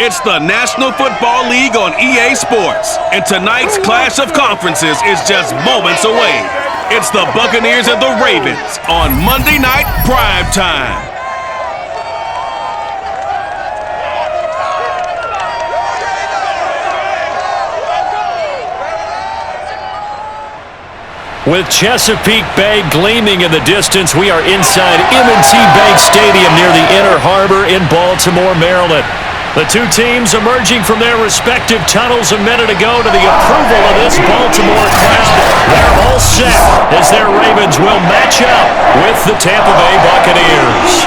It's the National Football League on EA Sports, and tonight's clash of conferences is just moments away. It's the Buccaneers and the Ravens on Monday Night Prime Time. With Chesapeake Bay gleaming in the distance, we are inside M&T Bank Stadium near the Inner Harbor in Baltimore, Maryland. The two teams emerging from their respective tunnels a minute ago to the approval of this Baltimore crowd. They're all set as their Ravens will match up with the Tampa Bay Buccaneers.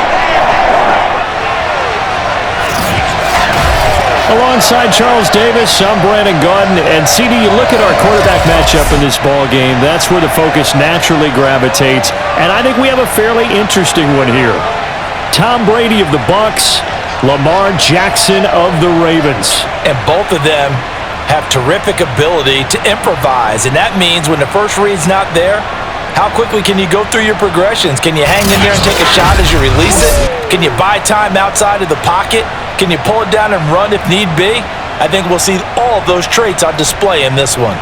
Alongside Charles Davis, I'm Brandon Gaudin, and CD, you look at our quarterback matchup in this ball game, that's where the focus naturally gravitates, and I think we have a fairly interesting one here. Tom Brady of the BUCS, Lamar Jackson of the Ravens. And both of them have terrific ability to improvise, and that means when the first read's not there, how quickly can you go through your progressions? Can you hang in there and take a shot as you release it? Can you buy time outside of the pocket? Can you pull it down and run if need be? I think we'll see all of those traits on display in this one.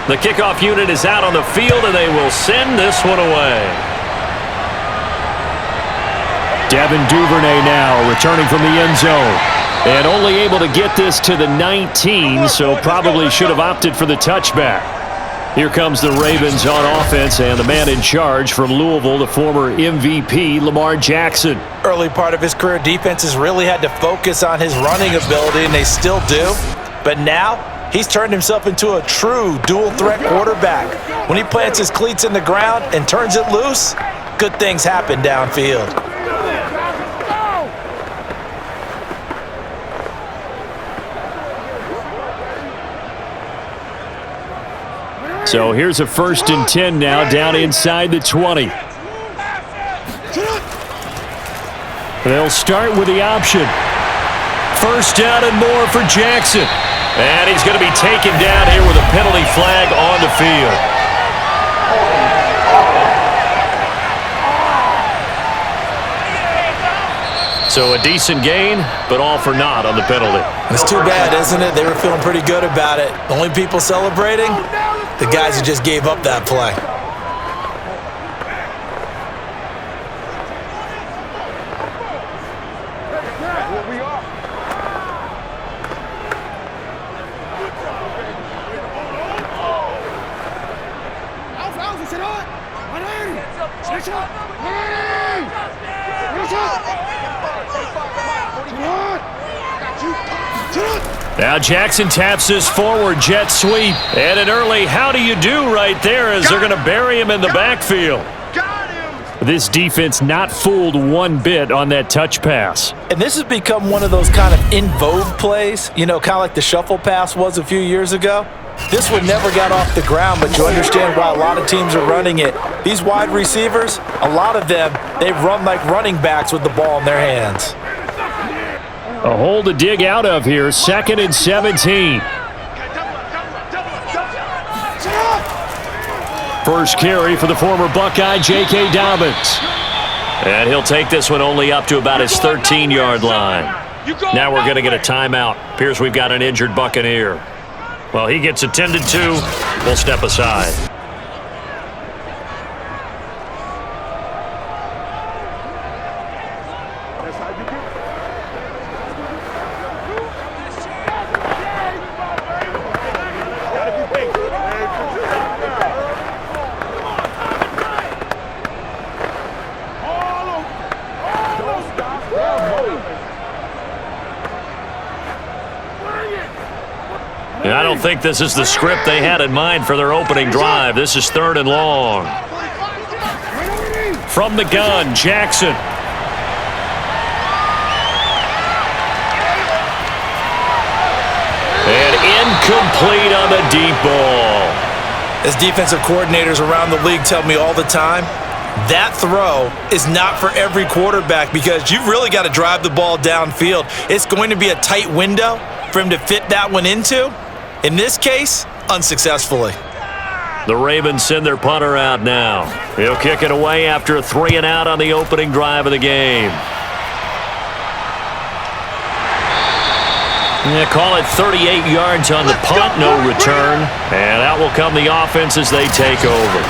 The kickoff unit is out on the field, and they will send this one away. Devin Duvernay now returning from the end zone. And only able to get this to the 19, so probably should have opted for the touchback. Here comes the Ravens on offense, and the man in charge from Louisville, the former MVP, Lamar Jackson. Early part of his career, defenses really had to focus on his running ability, and they still do. But now, he's turned himself into a true dual-threat quarterback. When he plants his cleats in the ground and turns it loose, good things happen downfield. So here's a 1st and 10 now down inside the 20. They'll start with the option. 1st down and more for Jackson. And he's going to be taken down here with a penalty flag on the field. So a decent gain, but all for naught on the penalty. It's too bad, isn't it? They were feeling pretty good about it. The only people celebrating, the guys who just gave up that play. Now Jackson taps this forward jet sweep. And an early how do you do right there as they're going to bury him in the backfield. This defense not fooled one bit on that touch pass. And this has become one of those kind of in vogue plays, you know, kind of like the shuffle pass was a few years ago. This one never got off the ground, but you understand why a lot of teams are running it. These wide receivers, a lot of them, they run like running backs with the ball in their hands. A hole to dig out of here, 2nd and 17. First carry for the former Buckeye, J.K. Dobbins. And he'll take this one only up to about his 13-yard line. Now we're going to get a timeout. Appears we've got an injured Buccaneer. Well, he gets attended to. We'll step aside. And I don't think this is the script they had in mind for their opening drive. This is 3rd and long. From the gun, Jackson. And incomplete on the deep ball. As defensive coordinators around the league tell me all the time, that throw is not for every quarterback because you've really got to drive the ball downfield. It's going to be a tight window for him to fit that one into. In this case, unsuccessfully. The Ravens send their punter out now. He'll kick it away after a 3-and-out on the opening drive of the game. Yeah, call it 38 yards on the punt, no return. And out will come the offense as they take over.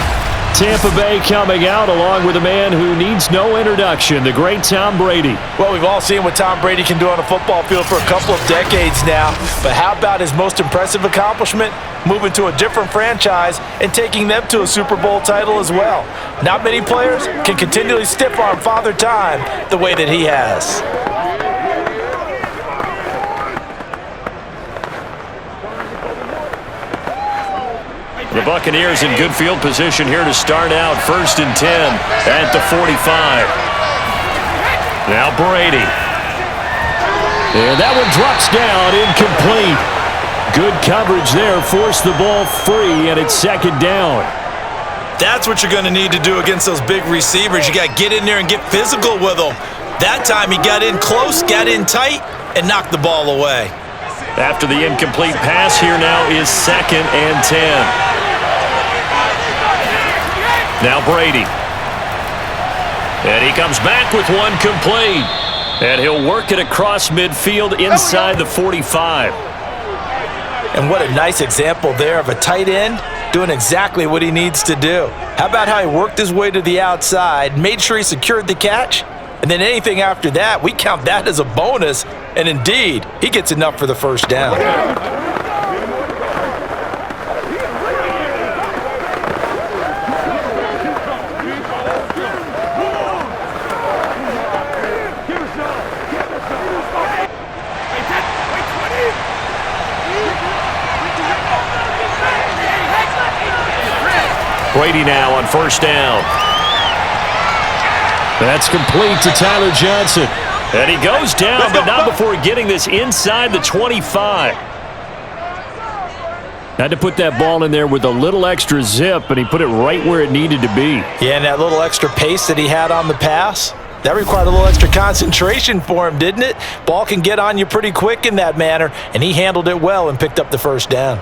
Tampa Bay coming out along with a man who needs no introduction, the great Tom Brady. Well, we've all seen what Tom Brady can do on a football field for a couple of decades now. But how about his most impressive accomplishment? Moving to a different franchise and taking them to a Super Bowl title as well. Not many players can continually stiff-arm Father Time the way that he has. The Buccaneers in good field position here to start out. 1st and 10 at the 45. Now Brady. And that one drops down, incomplete. Good coverage there, forced the ball free, and it's 2nd down. That's what you're going to need to do against those big receivers. You got to get in there and get physical with them. That time he got in close, got in tight, and knocked the ball away. After the incomplete pass, here now is 2nd and 10. Now Brady. And he comes back with one complete. And he'll work it across midfield inside the 45. And what a nice example there of a tight end doing exactly what he needs to do. How about how he worked his way to the outside, made sure he secured the catch, and then anything after that, we count that as a bonus. And indeed, he gets enough for the 1st down. Brady now on 1st down. That's complete to Tyler Johnson. And he goes down, but not before getting this inside the 25. Had to put that ball in there with a little extra zip, and he put it right where it needed to be. Yeah, and that little extra pace that he had on the pass, that required a little extra concentration for him, didn't it? Ball can get on you pretty quick in that manner, and he handled it well and picked up the 1st down.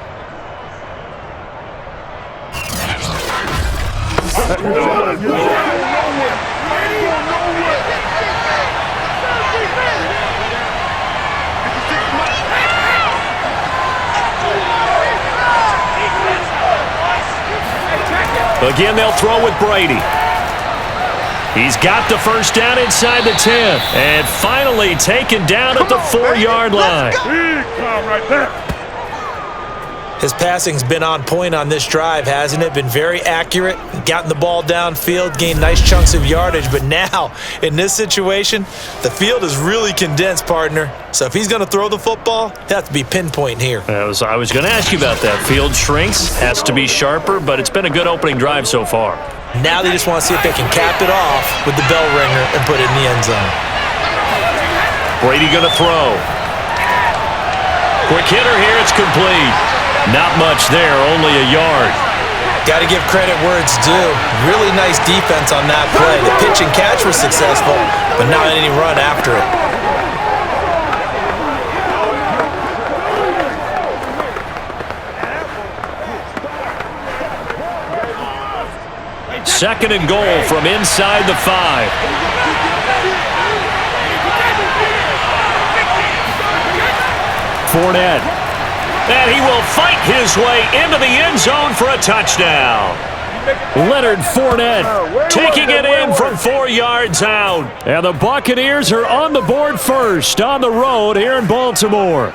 Again, they'll throw with Brady. He's got the 1st down inside the 10. And finally taken down at the 4-yard line. Right there. His passing's been on point on this drive, hasn't it? Been very accurate, gotten the ball downfield, gained nice chunks of yardage. But now, in this situation, the field is really condensed, partner. So if he's going to throw the football, it has to be pinpoint here. I was going to ask you about that. Field shrinks, has to be sharper, but it's been a good opening drive so far. Now they just want to see if they can cap it off with the bell ringer and put it in the end zone. Brady going to throw. Quick hitter here, it's complete. Not much there, only a yard. Got to give credit where it's due. Really nice defense on that play. The pitch and catch was successful, but not any run after it. 2nd and goal from inside the 5. Fournette. And he will fight his way into the end zone for a touchdown. Leonard Fournette taking it in from 4 yards out. And the Buccaneers are on the board first on the road here in Baltimore.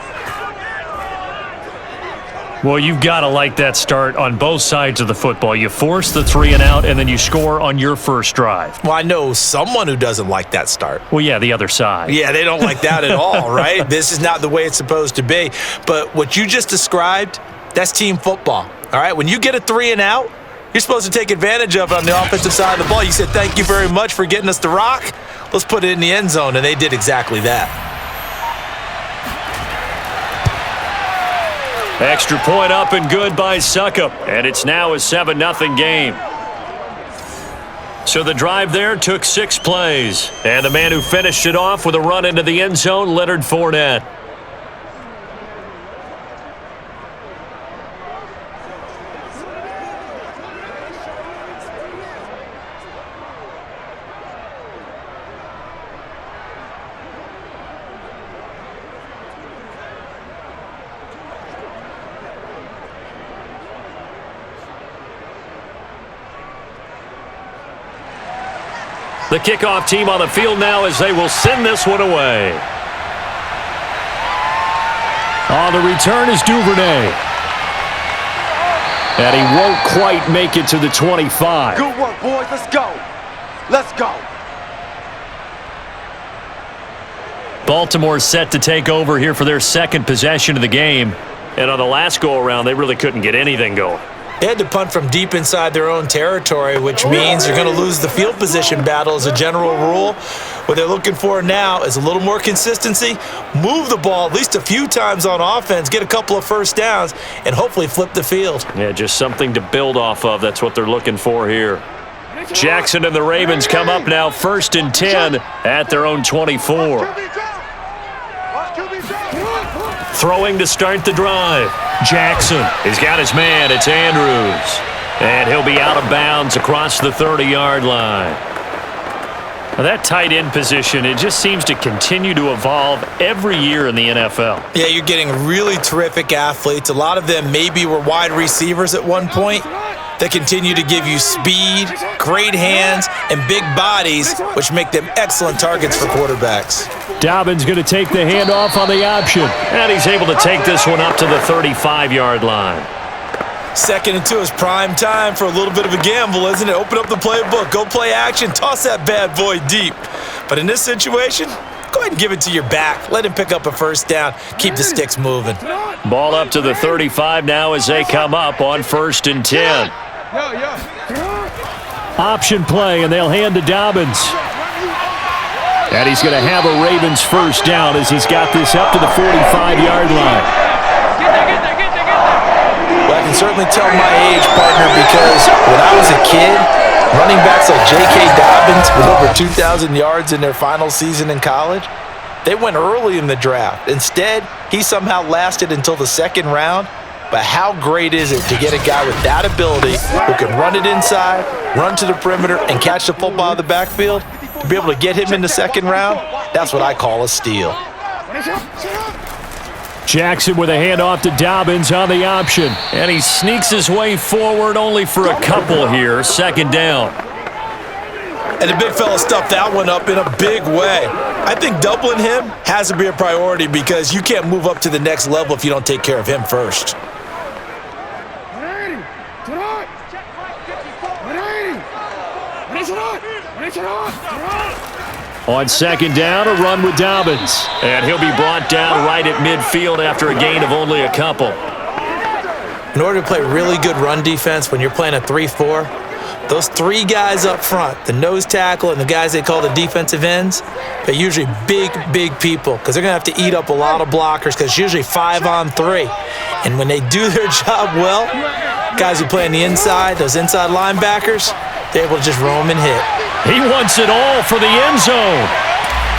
Well, you've got to like that start on both sides of the football. You force the 3 and out, and then you score on your first drive. Well, I know someone who doesn't like that start. Well, yeah, the other side. Yeah, they don't like that at all, right? This is not the way it's supposed to be. But what you just described, that's team football, all right? When you get a 3 and out, you're supposed to take advantage of it on the offensive side of the ball. You said, thank you very much for getting us the rock. Let's put it in the end zone, and they did exactly that. Extra point up and good by Suckup. And it's now a 7-0 game. So the drive there took 6 plays. And the man who finished it off with a run into the end zone, Leonard Fournette. The kickoff team on the field now as they will send this one away. On the return is Duvernay. And he won't quite make it to the 25. Good work, boys. Let's go. Let's go. Baltimore set to take over here for their second possession of the game. And on the last go-around, they really couldn't get anything going. They had to punt from deep inside their own territory, which means you're going to lose the field position battle as a general rule. What they're looking for now is a little more consistency, move the ball at least a few times on offense, get a couple of first downs, and hopefully flip the field. Yeah, just something to build off of. That's what they're looking for here. Jackson and the Ravens come up now 1st and 10 at their own 24. Throwing to start the drive. Jackson has got his man. It's Andrews. And he'll be out of bounds across the 30-yard line. Now that tight end position, it just seems to continue to evolve every year in the NFL. Yeah, you're getting really terrific athletes. A lot of them maybe were wide receivers at one point. They continue to give you speed, great hands, and big bodies, which make them excellent targets for quarterbacks. Dobbins going to take the handoff on the option. And he's able to take this one up to the 35-yard line. 2nd and 2 is prime time for a little bit of a gamble, isn't it? Open up the playbook, go play action, toss that bad boy deep. But in this situation, go ahead and give it to your back. Let him pick up a first down. Keep the sticks moving. Ball up to the 35 now as they come up on 1st and 10. Option play, and they'll hand to Dobbins. And he's going to have a Ravens first down as he's got this up to the 45-yard line. Well, I can certainly tell my age, partner, because when I was a kid, running backs like J.K. Dobbins with over 2,000 yards in their final season in college, they went early in the draft. Instead, he somehow lasted until the 2nd round. But how great is it to get a guy with that ability who can run it inside, run to the perimeter, and catch the football in the backfield? To be able to get him in the 2nd round, that's what I call a steal. Jackson with a handoff to Dobbins on the option. And he sneaks his way forward only for a couple here. 2nd down. And the big fella stuffed that one up in a big way. I think doubling him has to be a priority because you can't move up to the next level if you don't take care of him first. On 2nd down, a run with Dobbins. And he'll be brought down right at midfield after a gain of only a couple. In order to play really good run defense when you're playing a 3-4, those 3 guys up front, the nose tackle and the guys they call the defensive ends, they're usually big people because they're going to have to eat up a lot of blockers because it's usually 5-on-3. And when they do their job well, guys who play on the inside, those inside linebackers, they're able to just roam and hit. He wants it all for the end zone.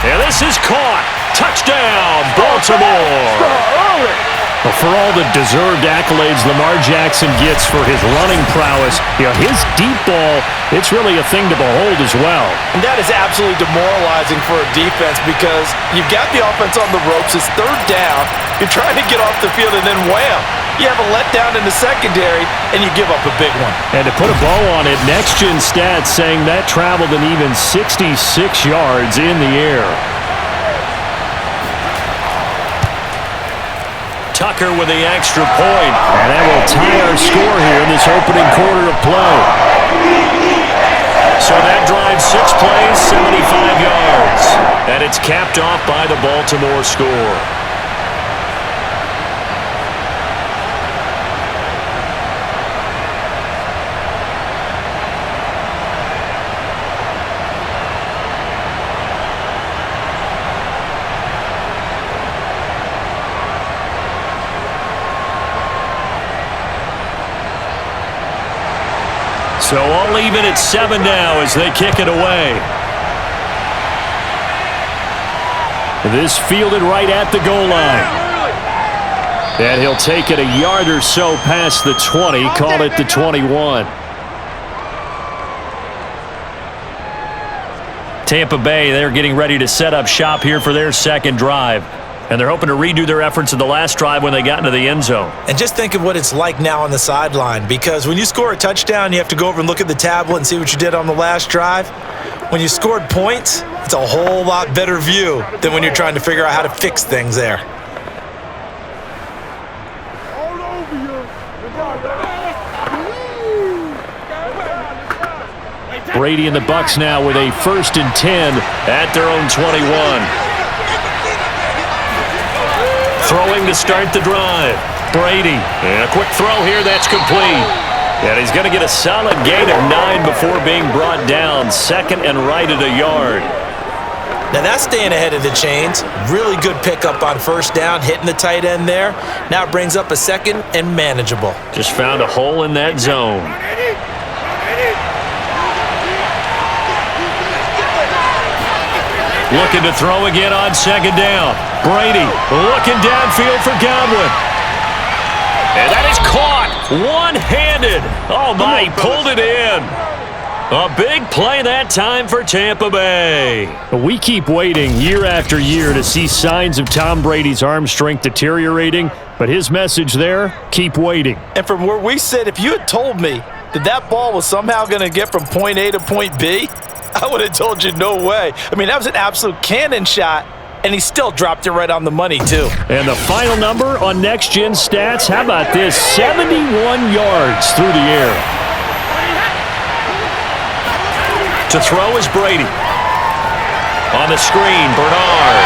And this is caught. Touchdown, Baltimore. Well, for all the deserved accolades Lamar Jackson gets for his running prowess, his deep ball, it's really a thing to behold as well. And that is absolutely demoralizing for a defense because you've got the offense on the ropes. It's 3rd down. You're trying to get off the field, and then wham, you have a letdown in the secondary, and you give up a big one. And to put a bow on it, Next Gen Stats saying that traveled an even 66 yards in the air. Tucker with the extra point. And that will tie our score here in this opening quarter of play. So that drive 6 plays, 75 yards. And it's capped off by the Baltimore score. So all even at 7 now as they kick it away. This fielded right at the goal line. And he'll take it a yard or so past the 20, call it the 21. Tampa Bay, they're getting ready to set up shop here for their second drive. And they're hoping to redo their efforts in the last drive when they got into the end zone. And just think of what it's like now on the sideline, because when you score a touchdown, you have to go over and look at the tablet and see what you did on the last drive. When you scored points, it's a whole lot better view than when you're trying to figure out how to fix things there. Brady and the BUCS now with a 1st and 10 at their own 21. Throwing to start the drive. Brady. And a quick throw here. That's complete. And he's going to get a solid gain of 9 before being brought down. 2nd and right at a yard. Now that's staying ahead of the chains. Really good pickup on 1st down, hitting the tight end there. Now it brings up a 2nd and manageable. Just found a hole in that zone. Looking to throw again on 2nd down. Brady looking downfield for Godwin. And that is caught one-handed. Oh, my, he pulled it in. A big play that time for Tampa Bay. We keep waiting year after year to see signs of Tom Brady's arm strength deteriorating, but his message there, keep waiting. And from where we sit, if you had told me that that ball was somehow going to get from point A to point B, I would have told you no way. I mean, that was an absolute cannon shot, and he still dropped it right on the money, too. And the final number on Next Gen Stats, how about this? 71 yards through the air. To throw is Brady. On the screen, Bernard.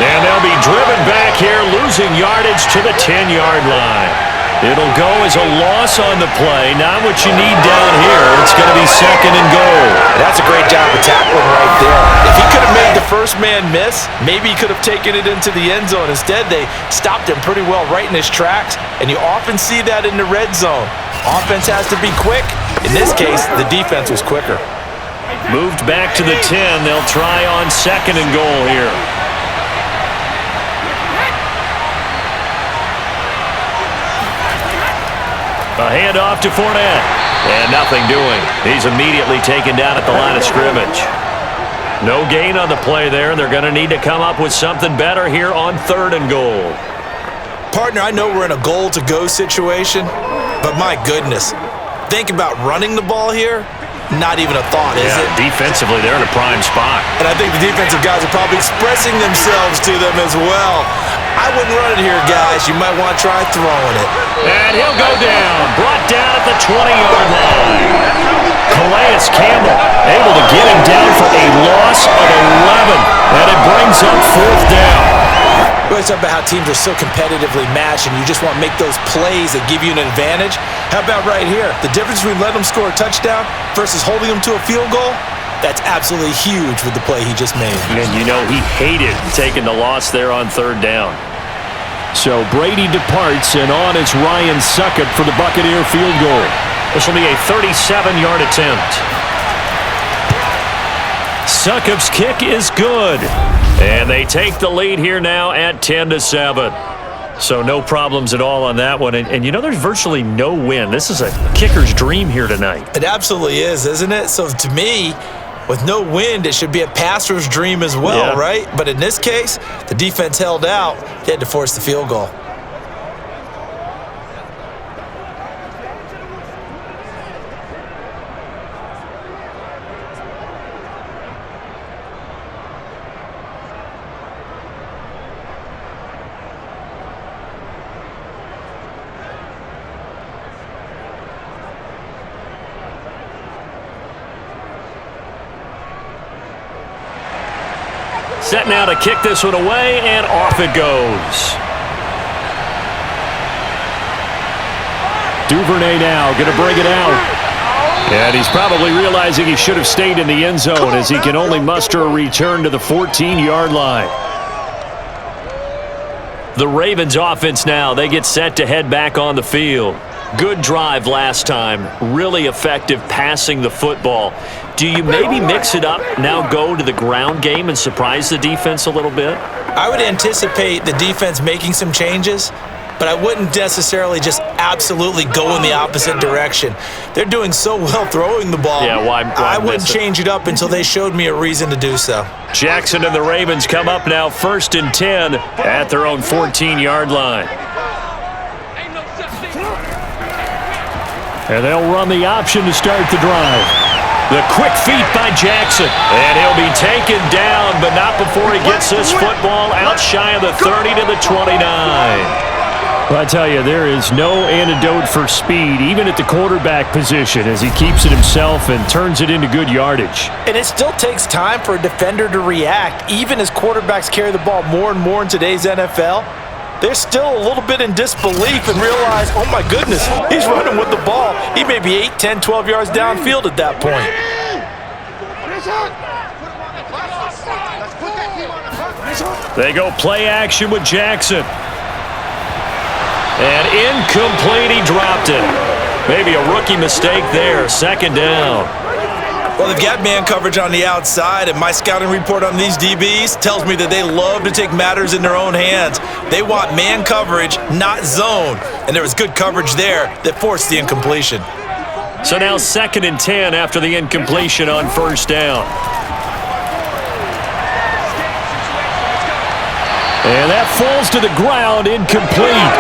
And they'll be driven back here, losing yardage to the 10-yard line. It'll go as a loss on the play. Not what you need down here. It's going to be 2nd and goal. That's a great job of tackling right there. If he could have made the first man miss, maybe he could have taken it into the end zone. Instead, they stopped him pretty well right in his tracks, and you often see that in the red zone. Offense has to be quick. In this case, the defense was quicker. Moved back to the 10. They'll try on 2nd and goal here. A handoff to Fournette. And nothing doing. He's immediately taken down at the line of scrimmage. No gain on the play there. They're going to need to come up with something better here on 3rd and goal. Partner, I know we're in a goal-to-go situation, but my goodness, think about running the ball here. Not even a thought, is it? Defensively, they're in a prime spot. And I think the defensive guys are probably expressing themselves to them as well. I wouldn't run it here, guys. You might want to try throwing it. And he'll go down. Brought down at the 20-yard line. Calais Campbell able to get him down for a loss of 11. And it brings up 4th down. We always talk about how teams are so competitively matched and you just want to make those plays that give you an advantage. How about right here? The difference between letting them score a touchdown versus holding them to a field goal, that's absolutely huge with the play he just made. And you know he hated taking the loss there on 3rd down. So Brady departs, and on is Ryan Succop for the Buccaneer field goal. This will be a 37-yard attempt. Succop's kick is good. And they take the lead here now at 10-7. So no problems at all on that one. And you know, there's virtually no win. This is a kicker's dream here tonight. It absolutely is, isn't it? So to me, with no wind, it should be a passer's dream as well, right? But in this case, the defense held out. They had to force the field goal. Set now to kick this one away, and off it goes. Duvernay now going to bring it out. And he's probably realizing he should have stayed in the end zone as he can only muster a return to the 14-yard line. The Ravens offense now, they get set to head back on the field. Good drive last time. Really effective passing the football. Do you maybe mix it up, now go to the ground game and surprise the defense a little bit? I would anticipate the defense making some changes, but I wouldn't necessarily just absolutely go in the opposite direction. They're doing so well throwing the ball. Yeah, why I wouldn't change it up until they showed me a reason to do so. Jackson and the Ravens come up now 1st and 10 at their own 14-yard line. And they'll run the option to start the drive. The quick feet by Jackson. And he'll be taken down, but not before he gets this football out shy of the 30 to the 29. Well, I tell you, there is no antidote for speed, even at the quarterback position, as he keeps it himself and turns it into good yardage. And it still takes time for a defender to react, even as quarterbacks carry the ball more and more in today's NFL. They're still a little bit in disbelief and realize, oh my goodness, he's running with the ball. He may be 8, 10, 12 yards downfield at that point. They go play action with Jackson. And incomplete, he dropped it. Maybe a rookie mistake there, 2nd down. Well, they've got man coverage on the outside, and my scouting report on these DBs tells me that they love to take matters in their own hands. They want man coverage, not zone. And there was good coverage there that forced the incompletion. So now 2nd and 10 after the incompletion on 1st down. And that falls to the ground, incomplete.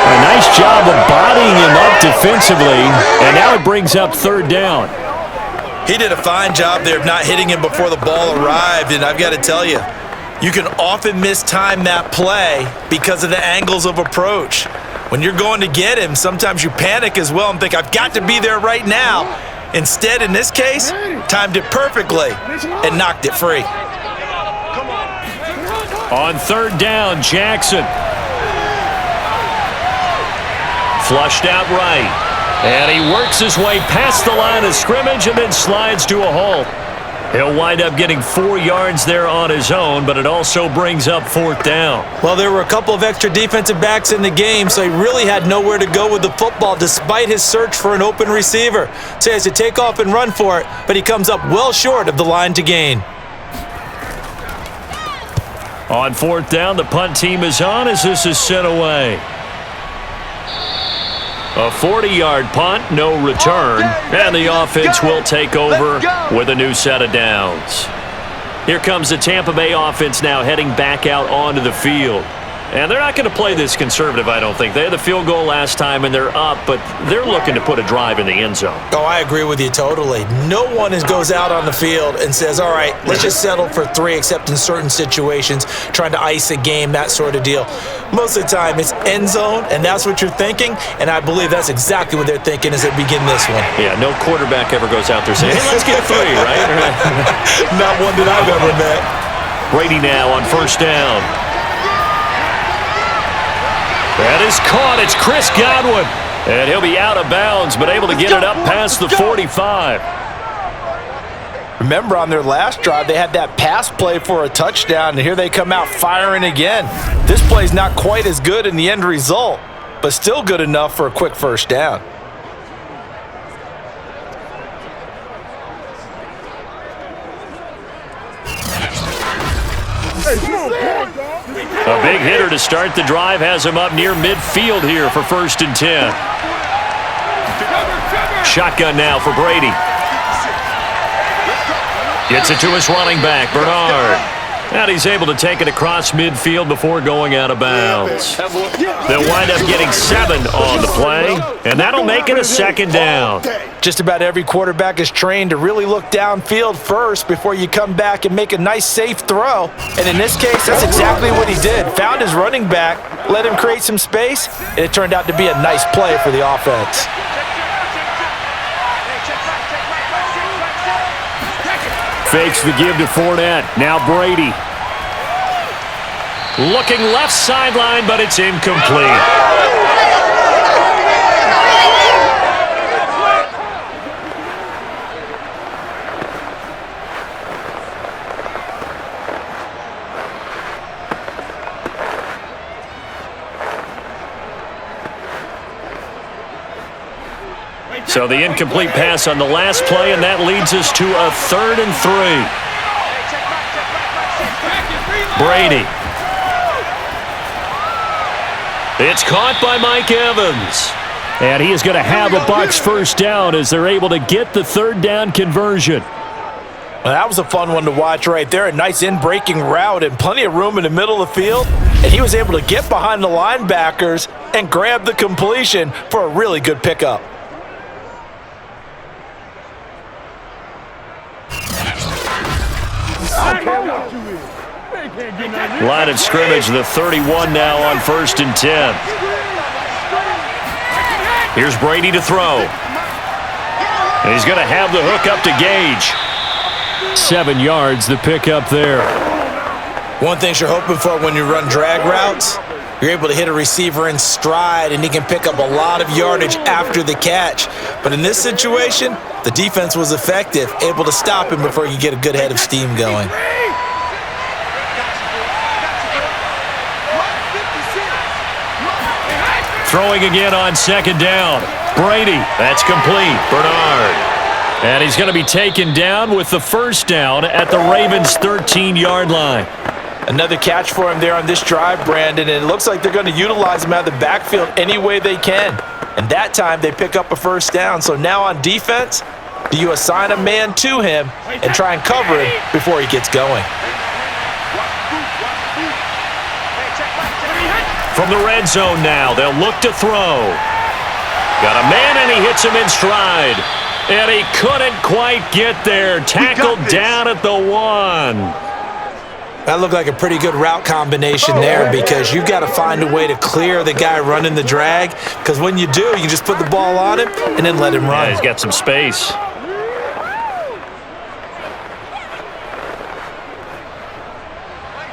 A nice job of bodying him up defensively, and now it brings up 3rd down. He did a fine job there of not hitting him before the ball arrived, and I've got to tell you, you can often mistime that play because of the angles of approach. When you're going to get him, sometimes you panic as well and think, I've got to be there right now. Instead, in this case, timed it perfectly and knocked it free. On 3rd down, Jackson. Flushed out right. And he works his way past the line of scrimmage and then slides to a halt. He'll wind up getting 4 yards there on his own, but it also brings up 4th down. Well, there were a couple of extra defensive backs in the game, so he really had nowhere to go with the football despite his search for an open receiver. So he has to take off and run for it, but he comes up well short of the line to gain. On 4th down, the punt team is on as this is sent away. A 40-yard punt, no return, and the offense will take over with a new set of downs. Here comes the Tampa Bay offense now heading back out onto the field. And they're not going to play this conservative, I don't think. They had the field goal last time, and they're up, but they're looking to put a drive in the end zone. Oh, I agree with you totally. No one goes out on the field and says, all right, let's just settle for 3, except in certain situations, trying to ice a game, that sort of deal. Most of the time, it's end zone, and that's what you're thinking, and I believe that's exactly what they're thinking as they begin this one. Yeah, no quarterback ever goes out there saying, hey, let's get 3, right? Not one that I've ever met. Brady now on 1st down. That is caught. It's Chris Godwin. And he'll be out of bounds, but able to get it up past the 45. Remember, on their last drive, they had that pass play for a touchdown, and here they come out firing again. This play's not quite as good in the end result, but still good enough for a quick 1st down. A big hitter to start the drive has him up near midfield here for 1st and 10. Shotgun now for Brady. Gets it to his running back, Bernard. And he's able to take it across midfield before going out of bounds. They'll wind up getting 7 on the play, and that'll make it a 2nd down. Just about every quarterback is trained to really look downfield first before you come back and make a nice, safe throw. And in this case, that's exactly what he did. Found his running back, let him create some space, and it turned out to be a nice play for the offense. Fakes the give to Fournette. Now Brady. Looking left sideline, but it's incomplete. So the incomplete pass on the last play, and that leads us to a 3rd and 3. Brady. It's caught by Mike Evans. And he is going to have a Bucs first down as they're able to get the 3rd down conversion. Well, that was a fun one to watch right there. A nice in-breaking route and plenty of room in the middle of the field. And he was able to get behind the linebackers and grab the completion for a really good pickup. Line of scrimmage, the 31 now on 1st and 10. Here's Brady to throw. And he's going to have the hook up to Gage. 7 yards, the pickup there. One thing you're hoping for when you run drag routes, you're able to hit a receiver in stride, and he can pick up a lot of yardage after the catch. But in this situation, the defense was effective, able to stop him before you get a good head of steam going. Throwing again on 2nd down. Brady, that's complete. Bernard. And he's going to be taken down with the first down at the Ravens' 13-yard line. Another catch for him there on this drive, Brandon, and it looks like they're going to utilize him out of the backfield any way they can. And that time they pick up a first down. So now on defense, do you assign a man to him and try and cover him before he gets going? From the red zone now, they'll look to throw. Got a man, and he hits him in stride. And he couldn't quite get there. Tackled down at the 1. That looked like a pretty good route combination there, because you've got to find a way to clear the guy running the drag, because when you do, you just put the ball on him and then let him run. Yeah, he's got some space.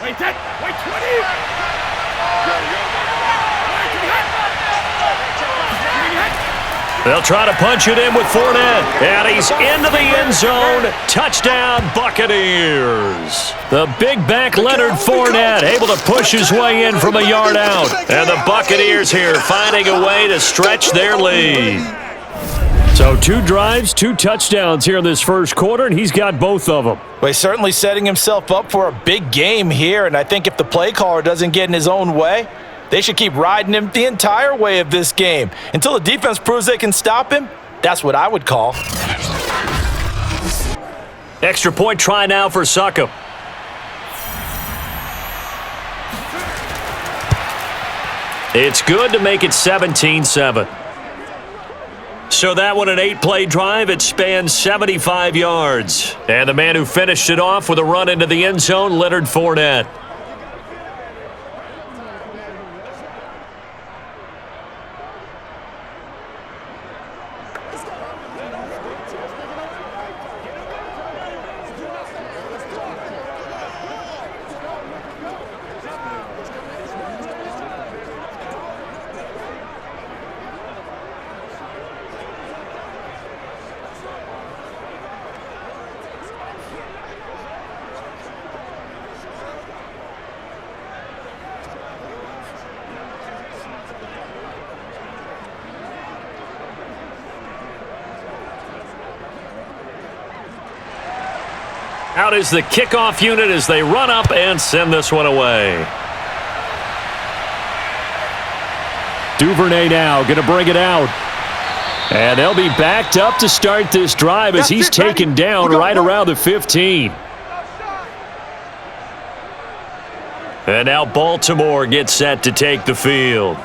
Wait, 20. They'll try to punch it in with Fournette. And he's into the end zone. Touchdown, Buccaneers. The big back Leonard Fournette able to push his way in from a yard out. And the Buccaneers here finding a way to stretch their lead. So 2 drives, 2 touchdowns here in this first quarter, and he's got both of them. Well, he's certainly setting himself up for a big game here, and I think if the play caller doesn't get in his own way, they should keep riding him the entire way of this game. Until the defense proves they can stop him, that's what I would call. Extra point try now for Succop. It's good to make it 17-7. So that one, an 8-play drive. It spans 75 yards. And the man who finished it off with a run into the end zone, Leonard Fournette. Out is the kickoff unit as they run up and send this one away. Duvernay now going to bring it out. And they'll be backed up to start this drive as he's taken down right around the 15. And now Baltimore gets set to take the field.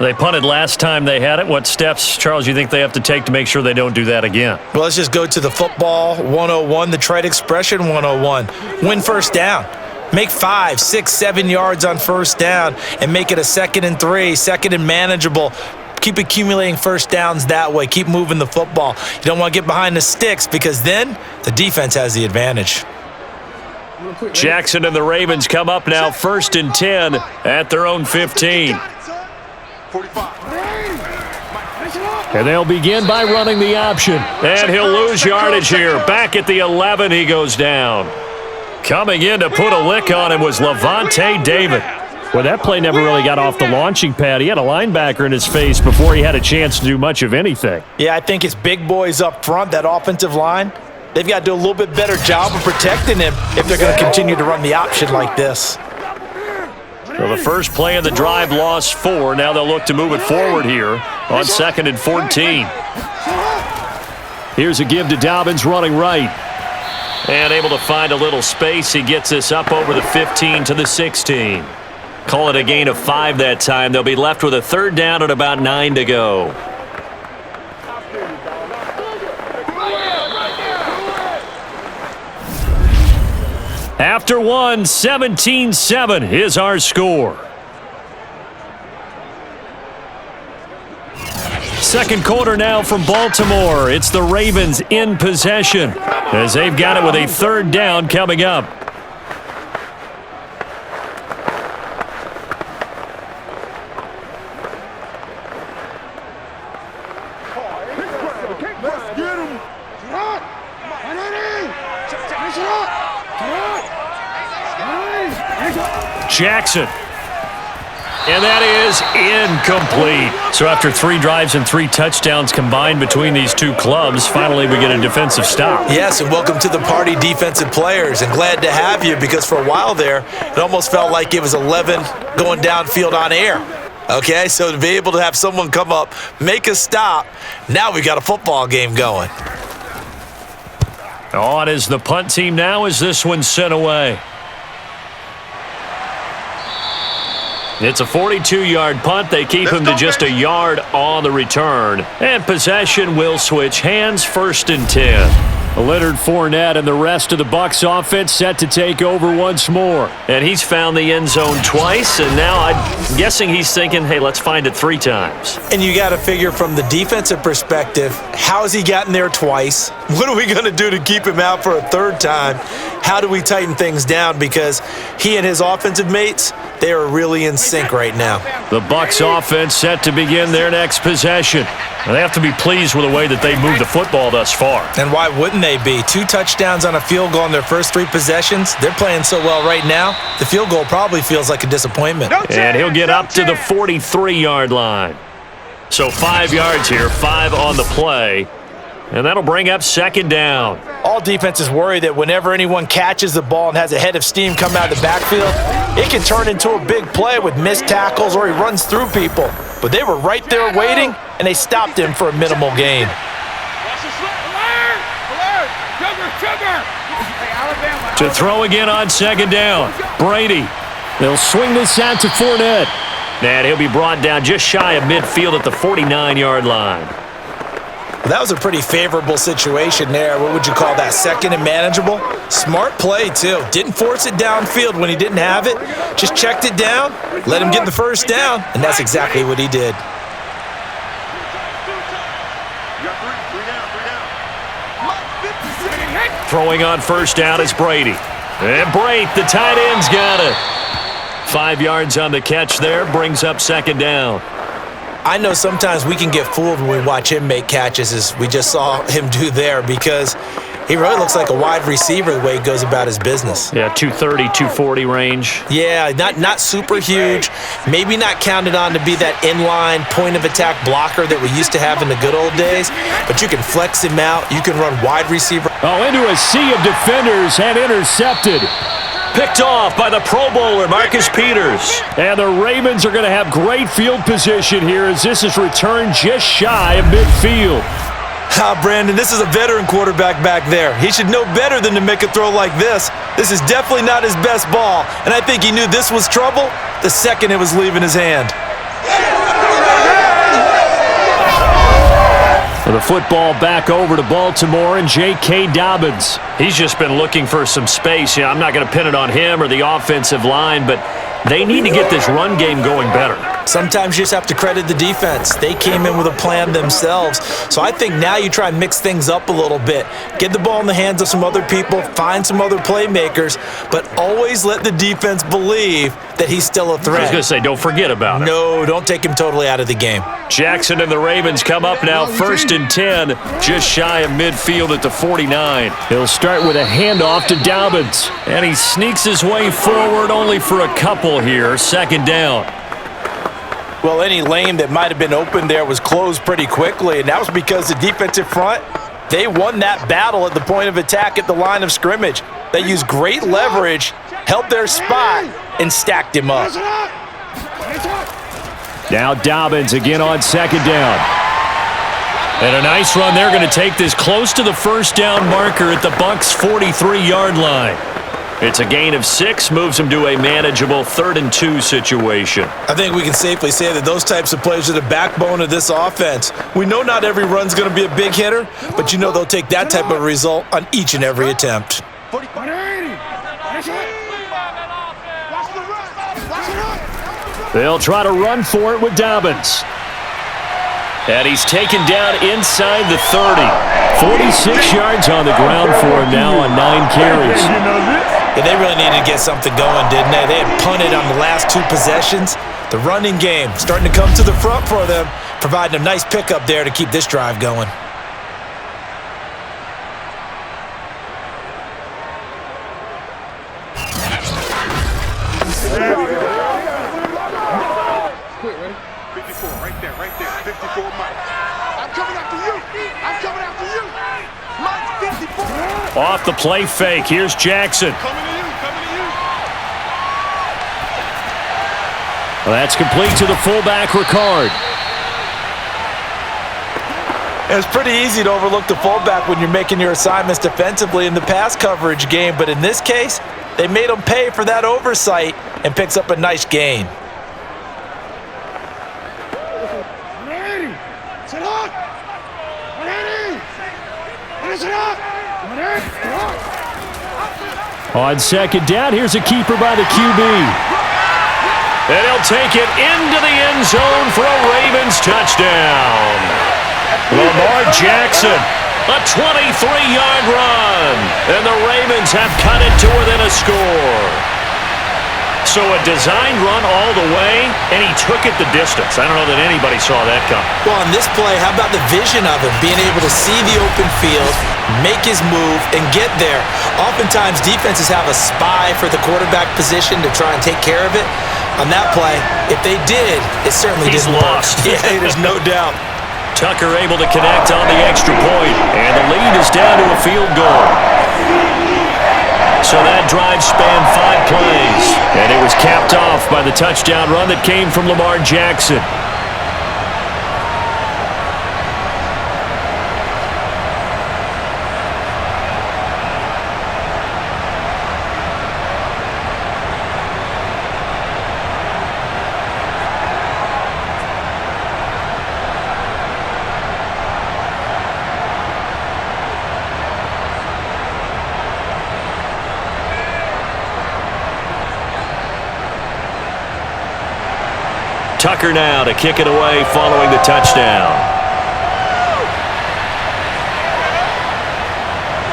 They punted last time they had it. What steps, Charles, you think they have to take to make sure they don't do that again? Well, let's just go to the football 101, the trade expression 101. Win first down. Make 5, 6, 7 yards on first down and make it a 2nd and 3, 2nd and manageable. Keep accumulating first downs that way. Keep moving the football. You don't want to get behind the sticks because then the defense has the advantage. Jackson and the Ravens come up now 1st and 10 at their own 15. 45. And they'll begin by running the option. And he'll lose yardage here. Back at the 11, he goes down. Coming in to put a lick on him was Levante David. Well, that play never really got off the launching pad. He had a linebacker in his face before he had a chance to do much of anything. Yeah, I think it's big boys up front, that offensive line. They've got to do a little bit better job of protecting him if they're going to continue to run the option like this. So the first play of the drive lost 4. Now they'll look to move it forward here on 2nd and 14. Here's a give to Dobbins running right. And able to find a little space. He gets this up over the 15 to the 16. Call it a gain of 5 that time. They'll be left with a 3rd down and about 9 to go. After one, 17-7 is our score. Second quarter now from Baltimore. It's the Ravens in possession as they've got it with a 3rd down coming up. Jackson. And that is incomplete. So after 3 drives and 3 touchdowns combined between these two clubs, finally we get a defensive stop. Yes, and welcome to the party, defensive players. And glad to have you because for a while there, it almost felt like it was 11 going downfield on air. Okay, so to be able to have someone come up, make a stop, now we got a football game going. On is the punt team now as this one's sent away. It's a 42-yard punt. They keep him to just a yard on the return. And possession will switch hands, 1st and 10. Leonard Fournette and the rest of the BUCS offense set to take over once more. And he's found the end zone twice, and now I'm guessing he's thinking, hey, let's find it 3 times. And you got to figure from the defensive perspective, how has he gotten there twice? What are we going to do to keep him out for a 3rd time? How do we tighten things down? Because he and his offensive mates, they are really in sync right now. The BUCS offense set to begin their next possession. They have to be pleased with the way that they moved the football thus far. And why wouldn't they be? 2 touchdowns on a field goal in their first 3 possessions. They're playing so well right now, the field goal probably feels like a disappointment. And he'll get up to the 43-yard line. So 5 yards here, 5 on the play. And that'll bring up 2nd down. All defenses worry that whenever anyone catches the ball and has a head of steam come out of the backfield, it can turn into a big play with missed tackles or he runs through people. But they were right there waiting, and they stopped him for a minimal gain. To throw again on 2nd down. Brady. They'll swing this out to Fournette. And he'll be brought down just shy of midfield at the 49-yard line. That was a pretty favorable situation there. What would you call that? 2nd and manageable? Smart play, too. Didn't force it downfield when he didn't have it. Just checked it down, let him get the 1st down, and that's exactly what he did. Throwing on 1st down is Brady. And Brate, the tight end's got it. 5 yards on the catch there, brings up 2nd down. I know sometimes we can get fooled when we watch him make catches as we just saw him do there because he really looks like a wide receiver the way he goes about his business. Yeah, 230, 240 range. Yeah, not super huge. Maybe not counted on to be that inline point-of-attack blocker that we used to have in the good old days, but you can flex him out. You can run wide receiver. Oh, into a sea of defenders and intercepted. Picked off by the Pro Bowler, Marcus Peters. And the Ravens are going to have great field position here as this is returned just shy of midfield. Brandon, this is a veteran quarterback back there. He should know better than to make a throw like this. This is definitely not his best ball, and I think he knew this was trouble the second it was leaving his hand. The football back over to Baltimore and J.K. Dobbins. He's just been looking for some space. I'm not going to pin it on him or the offensive line, but they need to get this run game going better. Sometimes you just have to credit the defense. They came in with a plan themselves. So I think now you try and mix things up a little bit. Get the ball in the hands of some other people, find some other playmakers, but always let the defense believe that he's still a threat. I was going to say, don't forget about it. No, don't take him totally out of the game. Jackson and the Ravens come up now, 1st and 10, just shy of midfield at the 49. He'll start with a handoff to Dobbins, and he sneaks his way forward only for a couple here, 2nd down. Well, any lane that might have been open there was closed pretty quickly, and that was because the defensive front, they won that battle at the point of attack at the line of scrimmage. They used great leverage, held their spot, and stacked him up. Now Dobbins again on 2nd down. And a nice run. They're going to take this close to the 1st down marker at the Bucs' 43-yard line. It's a gain of 6, moves them to a manageable 3rd and 2 situation. I think we can safely say that those types of plays are the backbone of this offense. We know not every run's going to be a big hitter, but you know they'll take that type of result on each and every attempt. They'll try to run for it with Dobbins. And he's taken down inside the 30. 46 yards on the ground for him now on 9 carries. Yeah, they really needed to get something going, didn't they? They had punted on the last 2 possessions. The running game starting to come to the front for them, providing a nice pickup there to keep this drive going. Off the play fake, here's Jackson. Well, that's complete to the fullback, Ricard. It's pretty easy to overlook the fullback when you're making your assignments defensively in the pass coverage game, but in this case, they made him pay for that oversight and picks up a nice gain. On 2nd down, here's a keeper by the QB. And he'll take it into the end zone for a Ravens touchdown. Lamar Jackson, a 23-yard run. And the Ravens have cut it to within a score. So a designed run all the way, and he took it the distance. I don't know that anybody saw that coming. Well, on this play, how about the vision of him, being able to see the open field, make his move, and get there. Oftentimes, defenses have a spy for the quarterback position to try and take care of it. On that play, if they did, it certainly didn't work. Yeah, there's no doubt. Tucker able to connect on the extra point, and the lead is down to a field goal. So that drive spanned 5 plays, and it was capped off by the touchdown run that came from Lamar Jackson. Tucker now to kick it away following the touchdown.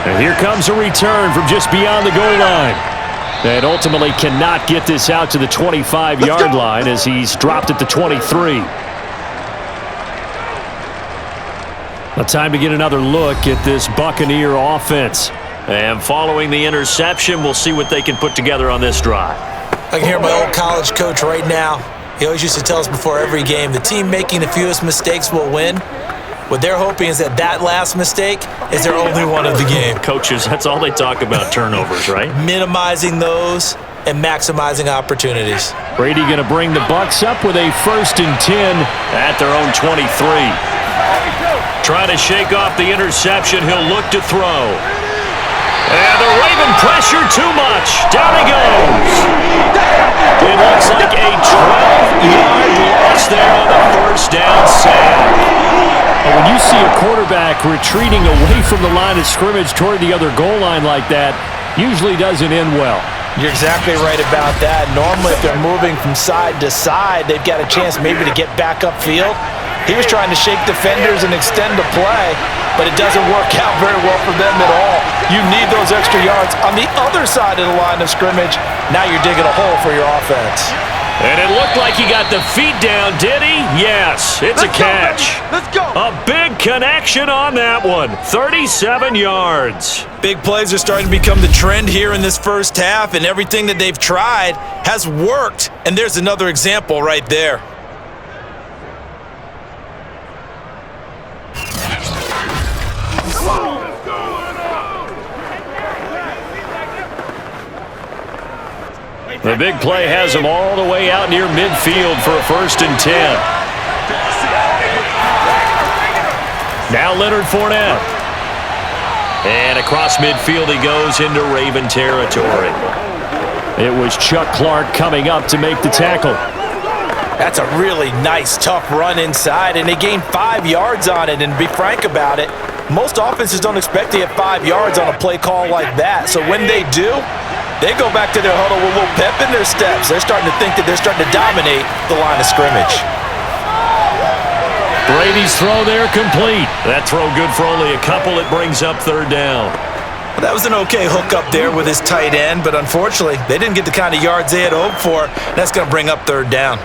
And here comes a return from just beyond the goal line. And ultimately cannot get this out to the 25-yard line as he's dropped at the 23. Well, time to get another look at this Buccaneer offense. And following the interception, we'll see what they can put together on this drive. I can hear my old college coach right now. He always used to tell us before every game, the team making the fewest mistakes will win. What they're hoping is that that last mistake is their only one of the game. Coaches, that's all they talk about, turnovers, right? Minimizing those and maximizing opportunities. Brady going to bring the Bucs up with a 1st and 10 at their own 23. Trying to shake off the interception. He'll look to throw. And the Raven pressure too much. Down he goes. It looks like a 12-yard loss there on the 1st down sack. When you see a quarterback retreating away from the line of scrimmage toward the other goal line like that, usually doesn't end well. You're exactly right about that. Normally, if they're moving from side to side, they've got a chance maybe to get back upfield. He was trying to shake defenders and extend the play, but it doesn't work out very well for them at all. You need those extra yards on the other side of the line of scrimmage. Now you're digging a hole for your offense. And it looked like he got the feet down, did he? Yes, it's a catch. Let's go. A big connection on that one. 37 yards. Big plays are starting to become the trend here in this first half, and everything that they've tried has worked. And there's another example right there. The big play has him all the way out near midfield for a 1st and 10. Now Leonard Fournette. And across midfield he goes into Raven territory. It was Chuck Clark coming up to make the tackle. That's a really nice, tough run inside, and they gained 5 yards on it. And to be frank about it, most offenses don't expect to get 5 yards on a play call like that. So when they do, they go back to their huddle with a little pep in their steps. They're starting to think that they're starting to dominate the line of scrimmage. Brady's throw there complete. That throw good for only a couple. It brings up 3rd down. Well, that was an okay hook up there with his tight end, but unfortunately, they didn't get the kind of yards they had hoped for. That's going to bring up 3rd down.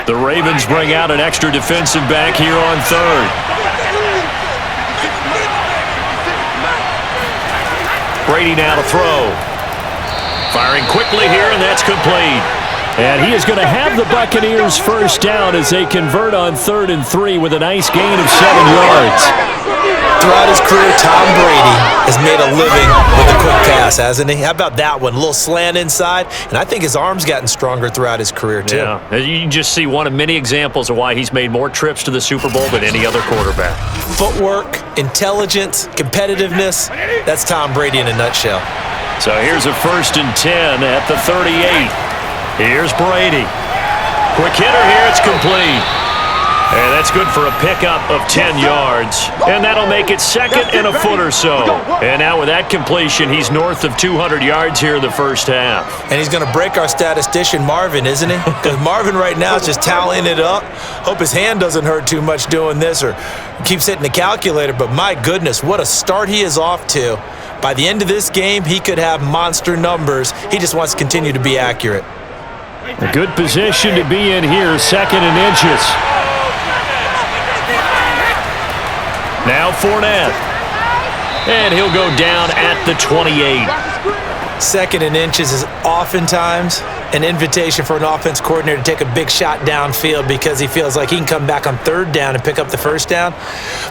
The Ravens bring out an extra defensive back here on 3rd. Brady now to throw. Firing quickly here, and that's complete. And he is going to have the Buccaneers 1st down as they convert on 3rd and 3 with a nice gain of 7 yards. Throughout his career, Tom Brady has made a living with a quick pass, hasn't he? How about that one? A little slant inside, and I think his arm's gotten stronger throughout his career, too. Yeah, you can just see one of many examples of why he's made more trips to the Super Bowl than any other quarterback. Footwork, intelligence, competitiveness, that's Tom Brady in a nutshell. So here's a 1st and 10 at the 38. Here's Brady. Quick hitter here, it's complete. And that's good for a pickup of 10 yards. And that'll make it 2nd and a foot or so. And now with that completion, he's north of 200 yards here in the 1st half. And he's going to break our statistician, Marvin, isn't he? Because Marvin right now is just tallying it up. Hope his hand doesn't hurt too much doing this or keeps hitting the calculator. But my goodness, what a start he is off to. By the end of this game, he could have monster numbers. He just wants to continue to be accurate. A good position to be in here, 2nd and inches. Now Fournette. And he'll go down at the 28. 2nd and inches is oftentimes an invitation for an offense coordinator to take a big shot downfield because he feels like he can come back on 3rd down and pick up the 1st down.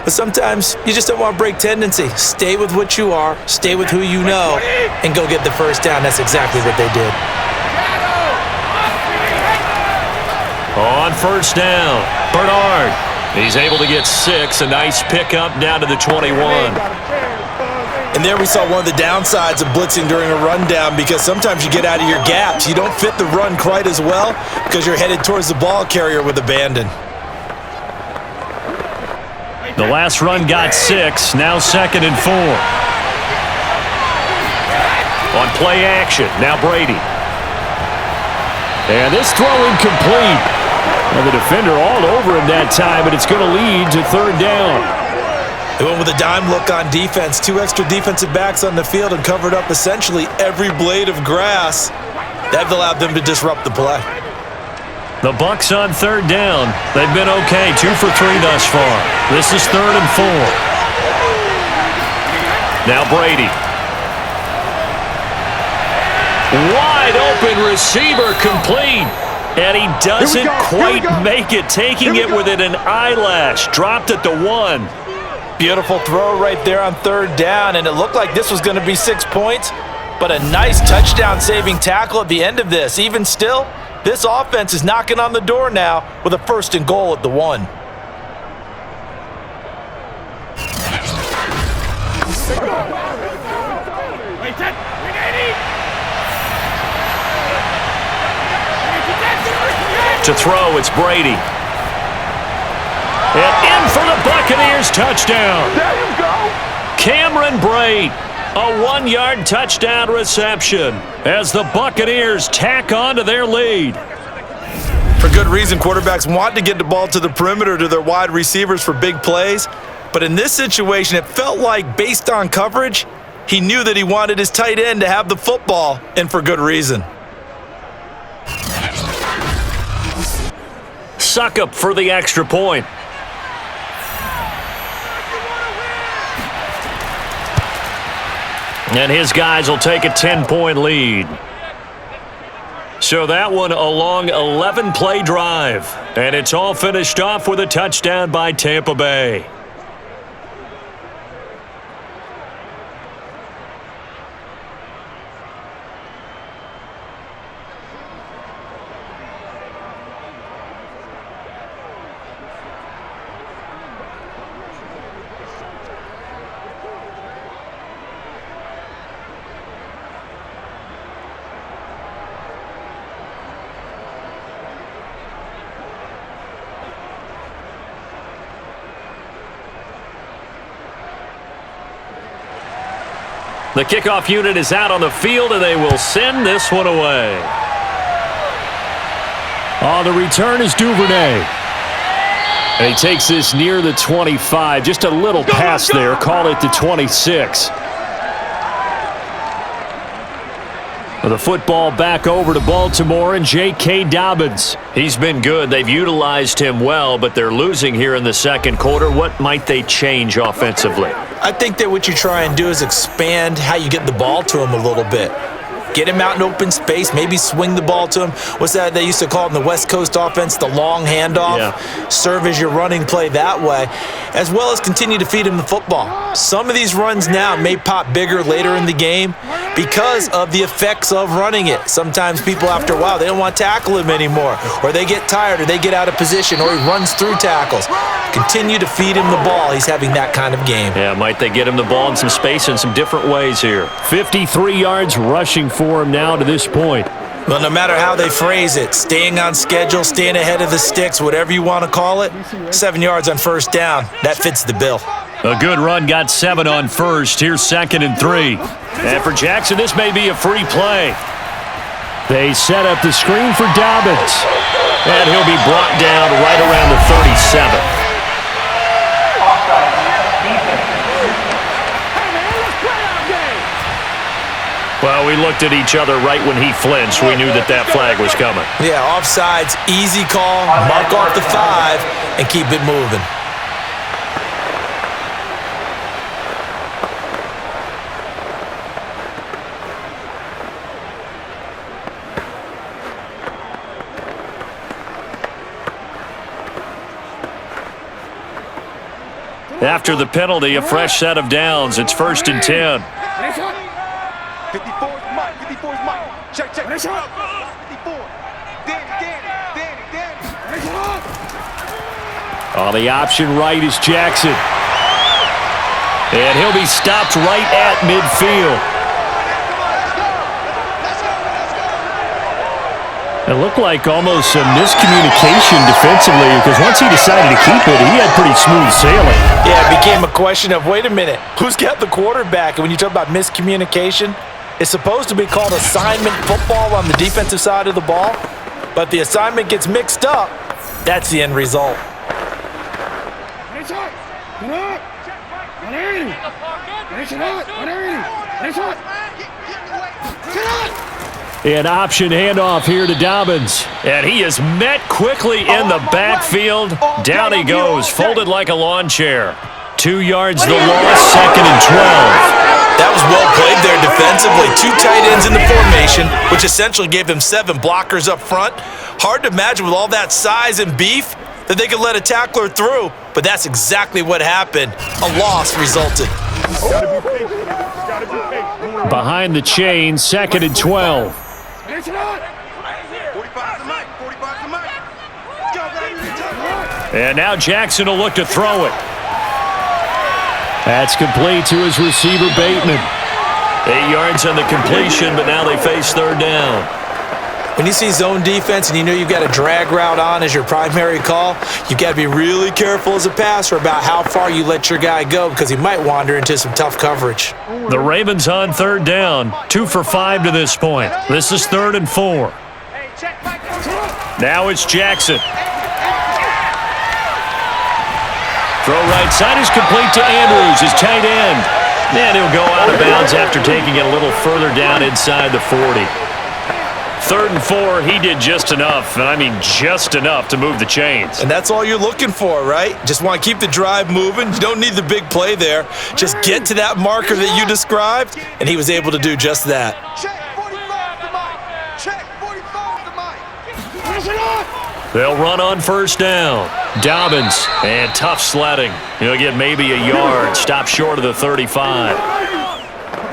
But sometimes you just don't want to break tendency. Stay with what you are, stay with who you know, and go get the 1st down. That's exactly what they did. On 1st down, Bernard. He's able to get 6, a nice pickup down to the 21. And there we saw one of the downsides of blitzing during a rundown because sometimes you get out of your gaps. You don't fit the run quite as well because you're headed towards the ball carrier with abandon. The last run got 6, now 2nd and 4. On play action, now Brady. And this throw incomplete. And the defender all over him that time, but it's going to lead to 3rd down. They went with a dime look on defense. 2 extra defensive backs on the field and covered up essentially every blade of grass. That allowed them to disrupt the play. The Bucs on 3rd down. They've been okay, 2 for 3 thus far. This is 3rd and 4. Now Brady. Wide open receiver complete. And he doesn't quite make it, taking it within an eyelash. Dropped at the 1. Beautiful throw right there on 3rd down, and it looked like this was going to be 6 points, but a nice touchdown-saving tackle at the end of this. Even still, this offense is knocking on the door now with a 1st and goal at the 1. To throw, it's Brady. And in for the Buccaneers touchdown. There you go. Cameron Brate. A 1-yard touchdown reception as the Buccaneers tack on to their lead. For good reason, quarterbacks want to get the ball to the perimeter to their wide receivers for big plays. But in this situation, it felt like, based on coverage, he knew that he wanted his tight end to have the football, and for good reason. Suckup for the extra point. And his guys will take a 10-point lead. So that one a long 11-play drive. And it's all finished off with a touchdown by Tampa Bay. The kickoff unit is out on the field, and they will send this one away. On the return is Duvernay. And he takes this near the 25. Just a little pass there. Call it the 26. The football back over to Baltimore and J.K. Dobbins. He's been good. They've utilized him well, but they're losing here in the second quarter. What might they change offensively? I think that what you try and do is expand how you get the ball to him a little bit. Get him out in open space, maybe swing the ball to him. What's that they used to call it in the West Coast offense, the long handoff? Yeah. Serve as your running play that way, as well as continue to feed him the football. Some of these runs now may pop bigger later in the game because of the effects of running it. Sometimes people, after a while, they don't want to tackle him anymore, or they get tired, or they get out of position, or he runs through tackles. Continue to feed him the ball. He's having that kind of game. Yeah, might they get him the ball in some space in some different ways here. 53 yards rushing for him now to this point. Well, no matter how they phrase it, staying on schedule, staying ahead of the sticks, whatever you want to call it, 7 yards on first down, that fits the bill. A good run got 7 on first. Here's 2nd and 3. And for Jackson, this may be a free play. They set up the screen for Dobbins. And he'll be brought down right around the 37. Well, we looked at each other right when he flinched. We knew that that flag was coming. Yeah, offsides, easy call, mark off the 5, and keep it moving. After the penalty, a fresh set of downs. It's 1st and 10. 54 is Mike. 54 is Mike. Check. 54. Danny. On the option right is Jackson. And he'll be stopped right at midfield. It looked like almost a miscommunication defensively because once he decided to keep it, he had pretty smooth sailing. Yeah, it became a question of, wait a minute, who's got the quarterback? And when you talk about miscommunication, it's supposed to be called assignment football on the defensive side of the ball, but the assignment gets mixed up. That's the end result. An option handoff here to Dobbins. And he is met quickly in the backfield. Down he goes, folded like a lawn chair. 2 yards the loss, 2nd and 12. That was well played there defensively. 2 tight ends in the formation, which essentially gave them 7 blockers up front. Hard to imagine with all that size and beef that they could let a tackler through, but that's exactly what happened. A loss resulted. Behind the chain, 2nd and 12. 45 to Mike. 45 to Mike. Let's go, baby. And now Jackson will look to throw it. That's complete to his receiver, Bateman. 8 yards on the completion, but now they face 3rd down. When you see zone defense and you know you've got a drag route on as your primary call, you've got to be really careful as a passer about how far you let your guy go because he might wander into some tough coverage. The Ravens on third down, 2 for 5 to this point. This is 3rd and 4. Now it's Jackson. Throw right side is complete to Andrews, his tight end. And he'll go out of bounds after taking it a little further down inside the 40. 3rd and 4, he did just enough, and I mean just enough to move the chains. And that's all you're looking for, right? Just want to keep the drive moving. You don't need the big play there. Just get to that marker that you described, and he was able to do just that. Check 45 to Mike. Check 45 to Mike. Push it on. They'll run on first down. Dobbins, and tough sledding. He'll get maybe a yard, stop short of the 35.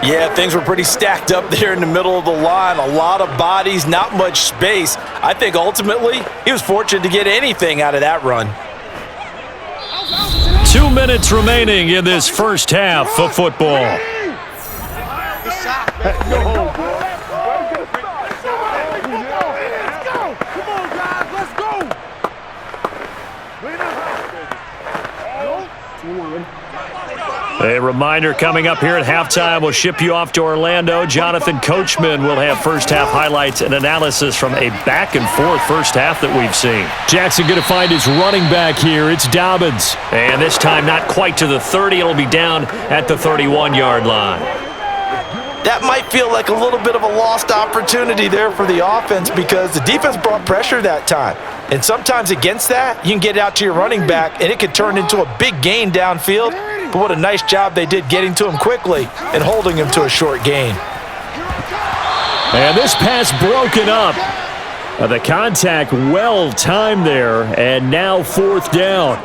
Yeah, things were pretty stacked up there in the middle of the line. A lot of bodies, not much space. I think ultimately he was fortunate to get anything out of that run. 2 minutes remaining in this first half of football. Let's go. Come on, guys. Let's go. A reminder coming up here at halftime. We'll ship you off to Orlando. Jonathan Coachman will have first half highlights and analysis from a back-and-forth first half that we've seen. Jackson going to find his running back here. It's Dobbins. And this time not quite to the 30. It'll be down at the 31-yard line. That might feel like a little bit of a lost opportunity there for the offense because the defense brought pressure that time. And sometimes against that, you can get out to your running back, and it could turn into a big gain downfield. But what a nice job they did getting to him quickly and holding him to a short gain. And this pass broken up. The contact well timed there, and now 4th down.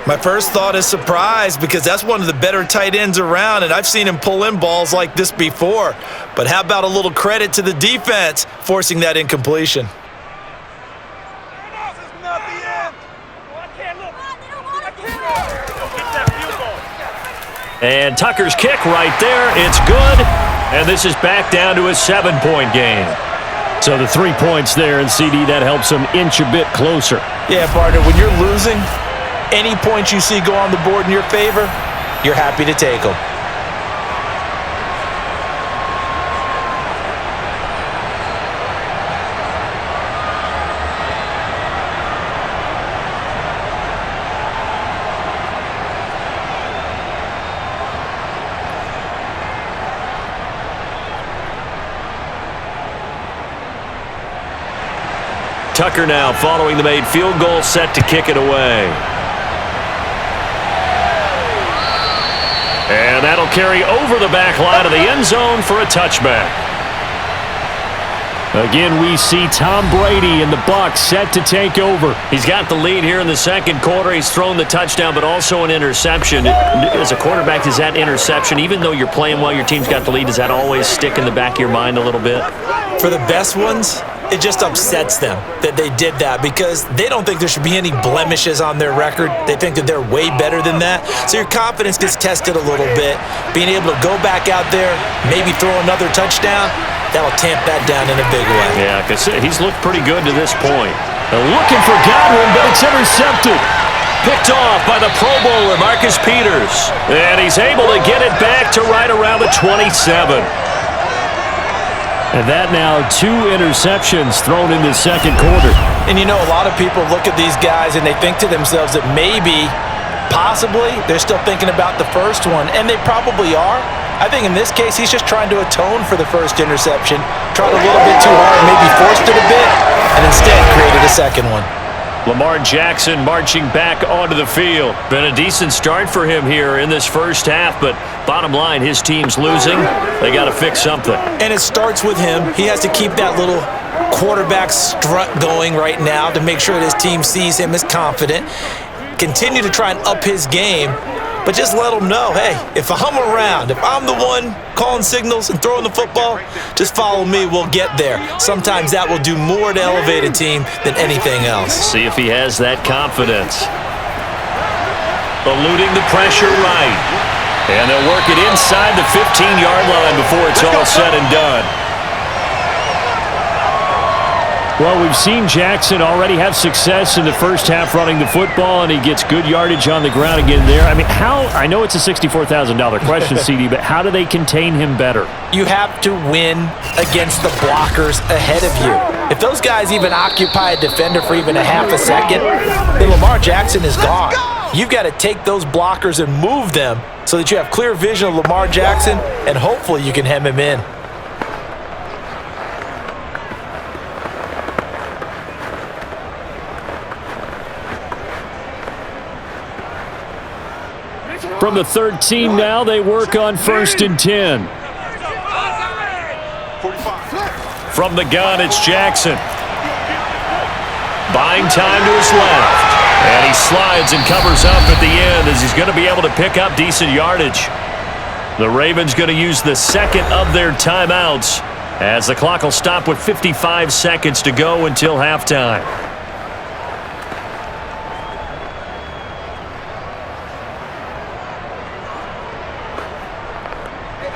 My first thought is surprise because that's one of the better tight ends around, and I've seen him pull in balls like this before. But how about a little credit to the defense forcing that incompletion? And Tucker's kick right there. It's good. And this is back down to a 7-point game. So the 3 points there, and CD, that helps them inch a bit closer. Yeah, partner, when you're losing, any points you see go on the board in your favor, you're happy to take them. Tucker now following the made field goal, set to kick it away. And that'll carry over the back line of the end zone for a touchback. Again, we see Tom Brady and the BUCS set to take over. He's got the lead here in the second quarter. He's thrown the touchdown, but also an interception. As a quarterback, does that interception, even though you're playing well, your team's got the lead, does that always stick in the back of your mind a little bit? For the best ones, it just upsets them that they did that because they don't think there should be any blemishes on their record. They think that they're way better than that. So your confidence gets tested a little bit. Being able to go back out there, maybe throw another touchdown, that'll tamp that down in a big way. Yeah, because he's looked pretty good to this point. They're looking for Godwin, but it's intercepted. Picked off by the Pro Bowler, Marcus Peters. And he's able to get it back to right around the 27. And that now 2 interceptions thrown in the second quarter. And you know, a lot of people look at these guys and they think to themselves that maybe, possibly, they're still thinking about the first one. And they probably are. I think in this case, he's just trying to atone for the first interception. Tried a little bit too hard, maybe forced it a bit, and instead created a second one. Lamar Jackson marching back onto the field. Been a decent start for him here in this first half, but bottom line, his team's losing. They got to fix something. And it starts with him. He has to keep that little quarterback strut going right now to make sure that his team sees him as confident. Continue to try and up his game, but just let him know, hey, if I'm around, if I'm the one calling signals and throwing the football, just follow me, we'll get there. Sometimes that will do more to elevate a team than anything else. See if he has that confidence. Eluding the pressure right. And they'll work it inside the 15-yard line before it's all said and done. Well, we've seen Jackson already have success in the first half running the football, and he gets good yardage on the ground again there. I mean, I know it's a $64,000 question, CD, but how do they contain him better? You have to win against the blockers ahead of you. If those guys even occupy a defender for even a half a second, then Lamar Jackson is gone. You've got to take those blockers and move them so that you have clear vision of Lamar Jackson, and hopefully you can hem him in. From the 13 now, they work on 1st and 10. 45. From the gun, it's Jackson. Buying time to his left. And he slides and covers up at the end as he's going to be able to pick up decent yardage. The Ravens going to use the second of their timeouts as the clock will stop with 55 seconds to go until halftime.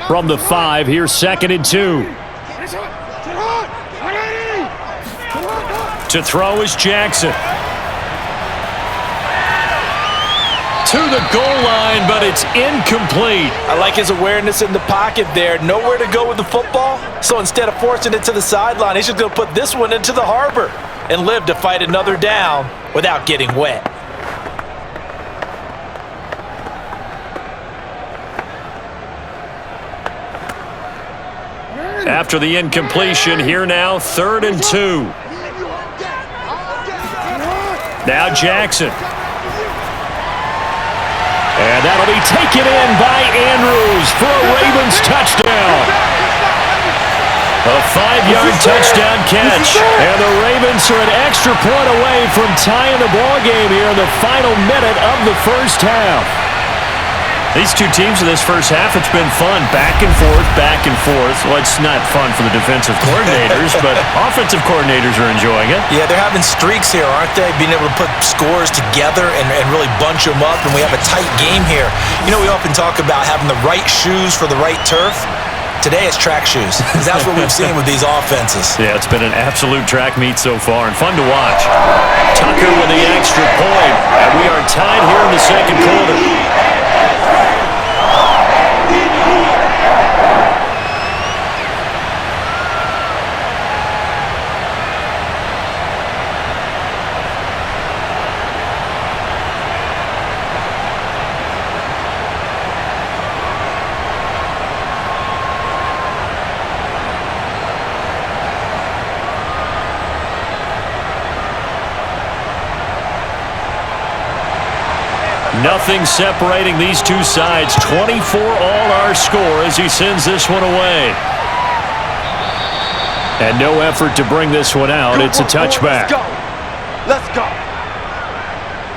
From the 5, here's 2nd and 2. To throw is Jackson. To the goal line, but it's incomplete. I like his awareness in the pocket there. Nowhere to go with the football. So instead of forcing it to the sideline, he's just going to put this one into the harbor and live to fight another down without getting wet. After the incompletion, here now, 3rd and 2. Now Jackson. And that'll be taken in by Andrews for a Ravens touchdown. A 5-yard touchdown catch. And the Ravens are an extra point away from tying the ball game here in the final minute of the first half. These two teams in this first half, it's been fun. Back and forth, back and forth. Well, it's not fun for the defensive coordinators, but offensive coordinators are enjoying it. Yeah, they're having streaks here, aren't they? Being able to put scores together and really bunch them up, and we have a tight game here. You know, we often talk about having the right shoes for the right turf. Today it's track shoes. That's what we've seen with these offenses. Yeah, it's been an absolute track meet so far and fun to watch. Tucker with the extra point, and we are tied here in the second quarter. Nothing separating these two sides. 24 all our score as he sends this one away. And no effort to bring this one out. It's a touchback. Let's go.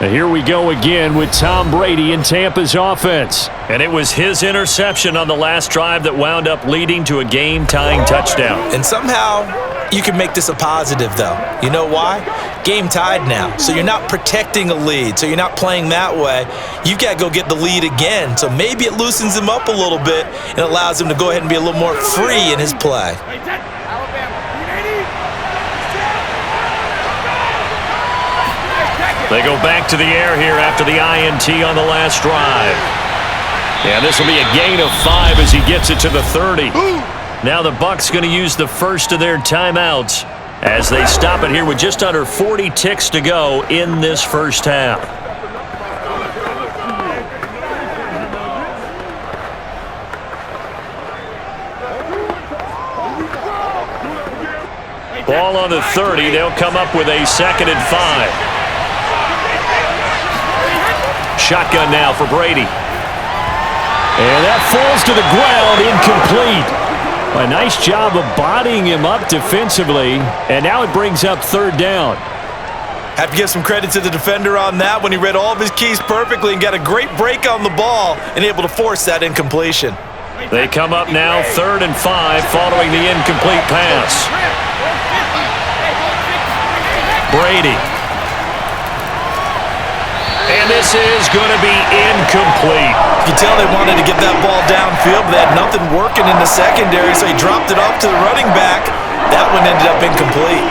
And here we go again with Tom Brady in Tampa's offense. And it was his interception on the last drive that wound up leading to a game-tying touchdown. And somehow you can make this a positive, though. You know why? Game tied now. So you're not protecting a lead. So you're not playing that way. You've got to go get the lead again. So maybe it loosens him up a little bit and allows him to go ahead and be a little more free in his play. They go back to the air here after the INT on the last drive. Yeah, this will be a gain of 5 as he gets it to the 30. Now the Bucs going to use the first of their timeouts as they stop it here with just under 40 ticks to go in this first half. Ball on the 30. They'll come up with a 2nd and 5. Shotgun now for Brady. And that falls to the ground, incomplete. A nice job of bodying him up defensively, and now it brings up 3rd down. Have to give some credit to the defender on that when he read all of his keys perfectly and got a great break on the ball and able to force that incompletion. They come up now 3rd and 5 following the incomplete pass. Brady. And this is going to be incomplete. You can tell they wanted to get that ball downfield, but they had nothing working in the secondary, so he dropped it off to the running back. That one ended up incomplete.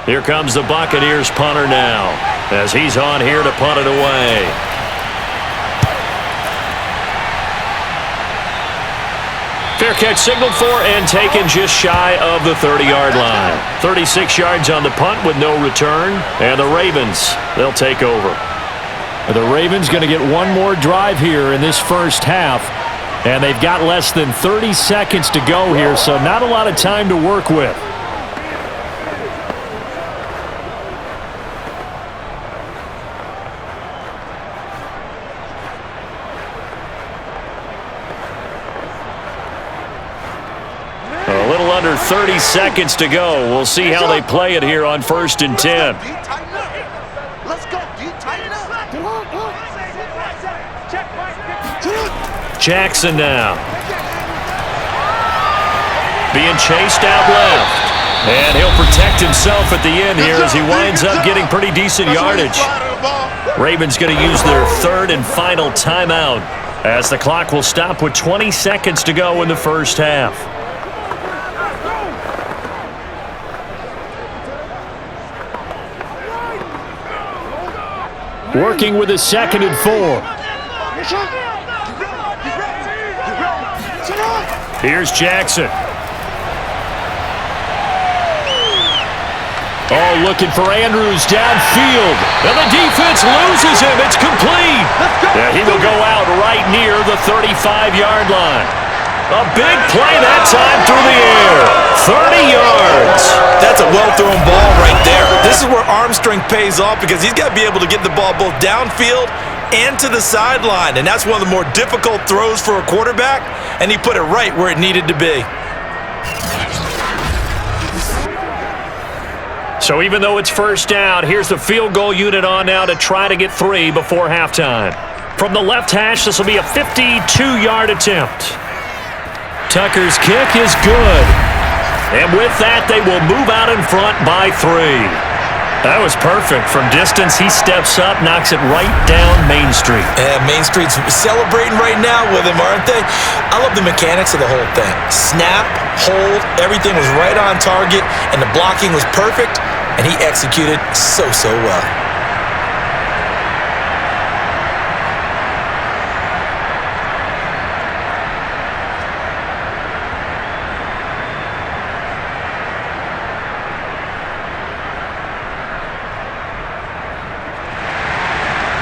Here comes the Buccaneers punter now, as he's on here to punt it away. Fair catch signaled for and taken just shy of the 30-yard line. 36 yards on the punt with no return, and the Ravens, they'll take over. The Ravens going to get one more drive here in this first half, and they've got less than 30 seconds to go here, so not a lot of time to work with. A little under 30 seconds to go. We'll see how they play it here on 1st and 10. Let's go, D. Tighten up. Jackson now. Being chased out left. And he'll protect himself at the end here as he winds up getting pretty decent yardage. Ravens going to use their 3rd and final timeout as the clock will stop with 20 seconds to go in the first half. Working with a 2nd and 4. Here's Jackson. Oh, looking for Andrews downfield. And the defense loses him. It's complete. Yeah, he will go out right near the 35-yard line. A big play that time through the air. 30 yards. That's a well-thrown ball right there. This is where arm strength pays off because he's got to be able to get the ball both downfield and to the sideline. And that's one of the more difficult throws for a quarterback, and he put it right where it needed to be. So even though it's first down, here's the field goal unit on now to try to get 3 before halftime. From the left hash, this will be a 52-yard attempt. Tucker's kick is good. And with that, they will move out in front by 3. That was perfect. From distance, he steps up, knocks it right down Main Street. Yeah, Main Street's celebrating right now with him, aren't they? I love the mechanics of the whole thing. Snap, hold, everything was right on target, and the blocking was perfect, and he executed so well.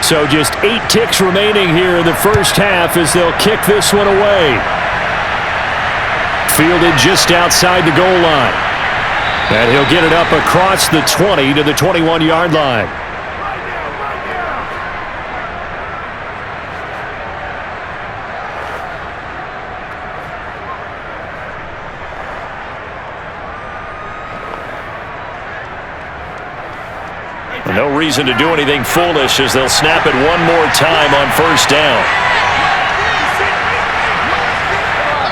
So just 8 ticks remaining here in the first half as they'll kick this one away. Fielded just outside the goal line. And he'll get it up across the 20 to the 21-yard line. No reason to do anything foolish as they'll snap it one more time on first down.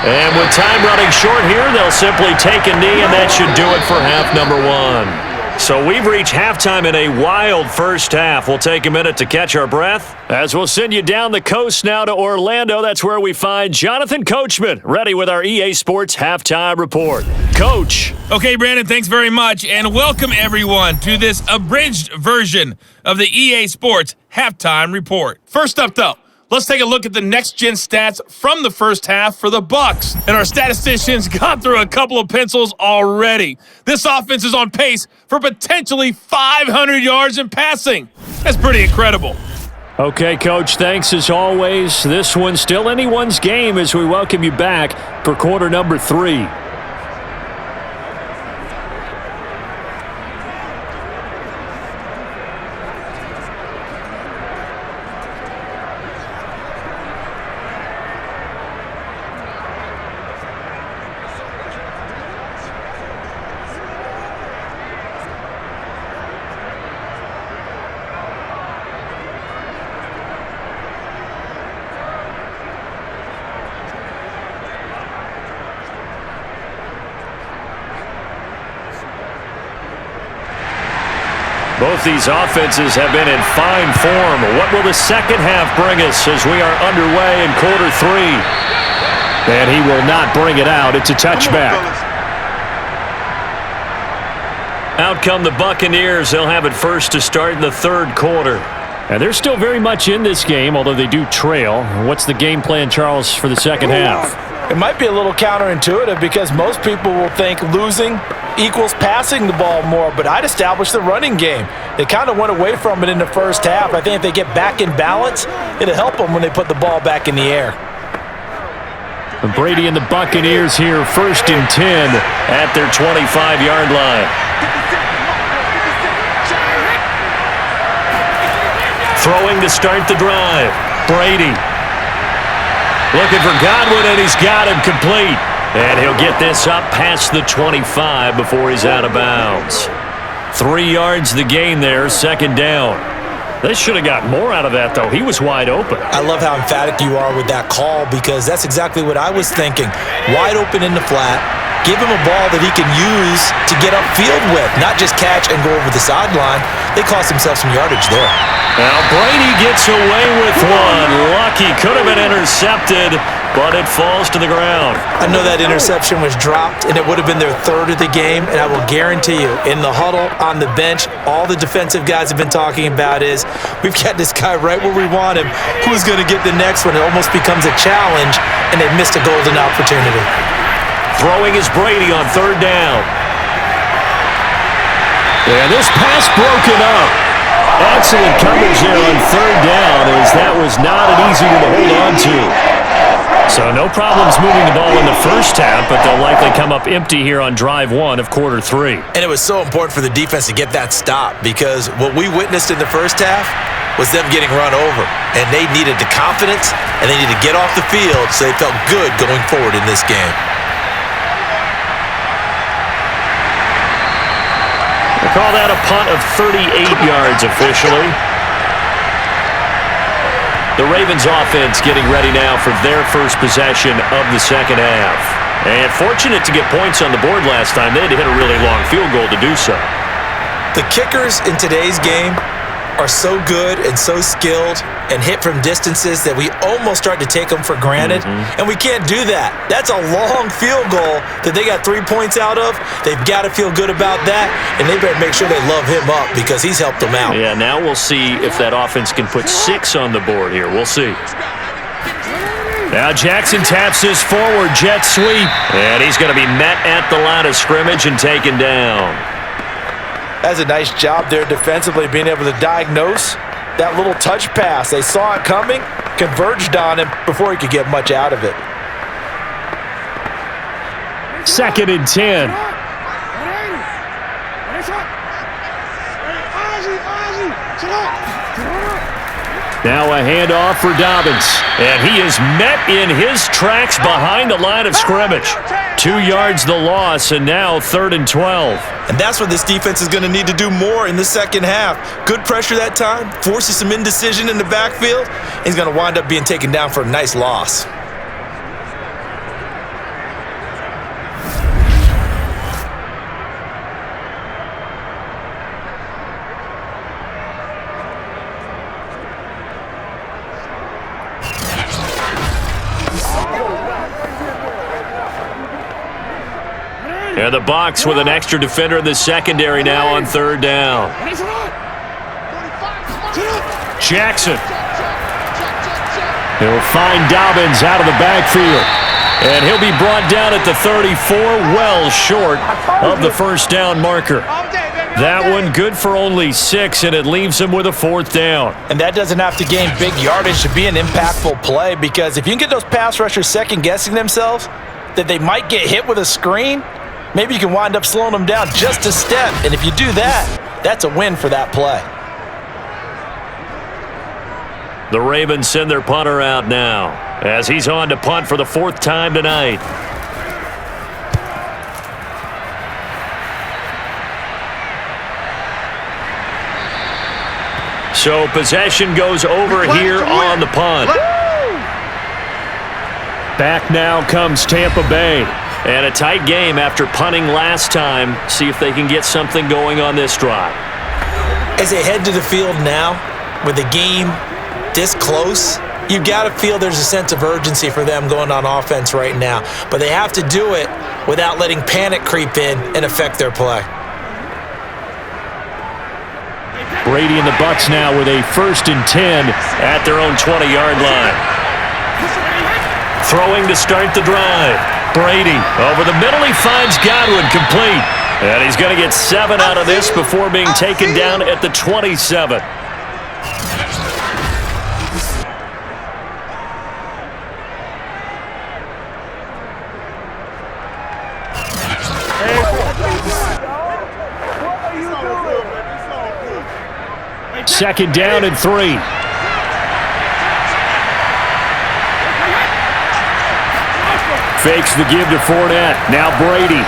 And with time running short here, they'll simply take a knee, and that should do it for half number 1. So we've reached halftime in a wild first half. We'll take a minute to catch our breath as we'll send you down the coast now to Orlando. That's where we find Jonathan Coachman, ready with our EA Sports Halftime Report. Coach. Okay, Brandon, thanks very much, and welcome everyone to this abridged version of the EA Sports Halftime Report. First up, though, let's take a look at the next-gen stats from the first half for the BUCS. And our statisticians got through a couple of pencils already. This offense is on pace for potentially 500 yards in passing. That's pretty incredible. Okay, Coach, thanks as always. This one's still anyone's game as we welcome you back for quarter number 3. Both these offenses have been in fine form. What will the second half bring us as we are underway in quarter 3? And he will not bring it out. It's a touchback. Out come the Buccaneers. They'll have it first to start in the third quarter. And they're still very much in this game, although they do trail. What's the game plan, Charles, for the second half? It might be a little counterintuitive because most people will think losing equals passing the ball more, but I'd establish the running game. They kind of went away from it in the first half. I think if they get back in balance, it'll help them when they put the ball back in the air. And Brady and the Buccaneers here, 1st and 10 at their 25-yard line. Throwing to start the drive. Brady. Looking for Godwin, and he's got him complete. And he'll get this up past the 25 before he's out of bounds. 3 yards the gain there, 2nd down. They should have got more out of that, though. He was wide open. I love how emphatic you are with that call because that's exactly what I was thinking. Wide open in the flat. Give him a ball that he can use to get upfield with, not just catch and go over the sideline. They cost themselves some yardage there. Now Brady gets away with one. Lucky, could have been intercepted, but it falls to the ground. I know that interception was dropped, and it would have been their 3rd of the game, and I will guarantee you, in the huddle, on the bench, all the defensive guys have been talking about is, we've got this guy right where we want him. Who's going to get the next one? It almost becomes a challenge, and they've missed a golden opportunity. Throwing is Brady on 3rd down. And this pass broken up. Excellent coverage there on 3rd down, as that was not an easy one to hold on to. So no problems moving the ball in the first half, but they'll likely come up empty here on drive 1 of quarter 3. And it was so important for the defense to get that stop because what we witnessed in the first half was them getting run over. And they needed the confidence, and they needed to get off the field so they felt good going forward in this game. They call that a punt of 38 yards officially. The Ravens offense getting ready now for their first possession of the second half. And fortunate to get points on the board last time. They had to hit a really long field goal to do so. The kickers in today's game are so good and so skilled and hit from distances that we almost start to take them for granted. And we can't do that. That's a long field goal that they got 3 points out of. They've got to feel good about that, and they better make sure they love him up because he's helped them out. Yeah, now we'll see if that offense can put 6 on the board here. We'll see. Now Jackson taps this forward jet sweep, and he's going to be met at the line of scrimmage and taken down. That's a nice job there defensively, being able to diagnose that little touch pass. They saw it coming, converged on him before he could get much out of it. 2nd and 10. Now a handoff for Dobbins. And he is met in his tracks behind the line of scrimmage. 2 yards the loss, and now 3rd and 12. And that's what this defense is going to need to do more in the second half. Good pressure that time, forces some indecision in the backfield. He's going to wind up being taken down for a nice loss. And the Bucs with an extra defender in the secondary now on 3rd down. Jackson. He'll find Dobbins out of the backfield. And he'll be brought down at the 34, well short of the first down marker. That one good for only 6, and it leaves him with a 4th down. And that doesn't have to gain big yardage to be an impactful play, because if you can get those pass rushers second-guessing themselves that they might get hit with a screen, maybe you can wind up slowing them down just a step. And if you do that, that's a win for that play. The Ravens send their punter out now as he's on to punt for the 4th time tonight. So possession goes over here on the punt. Back now comes Tampa Bay. And a tight game after punting last time. See if they can get something going on this drive. As they head to the field now, with the game this close, you've got to feel there's a sense of urgency for them going on offense right now. But they have to do it without letting panic creep in and affect their play. Brady and the Bucs now with a 1st and 10 at their own 20-yard line. Throwing to start the drive. Brady over the middle. He finds Godwin, complete. And he's going to get 7 out of this before being taken down at the 27. Second down and 3. Fakes the give to Fournette. Now Brady.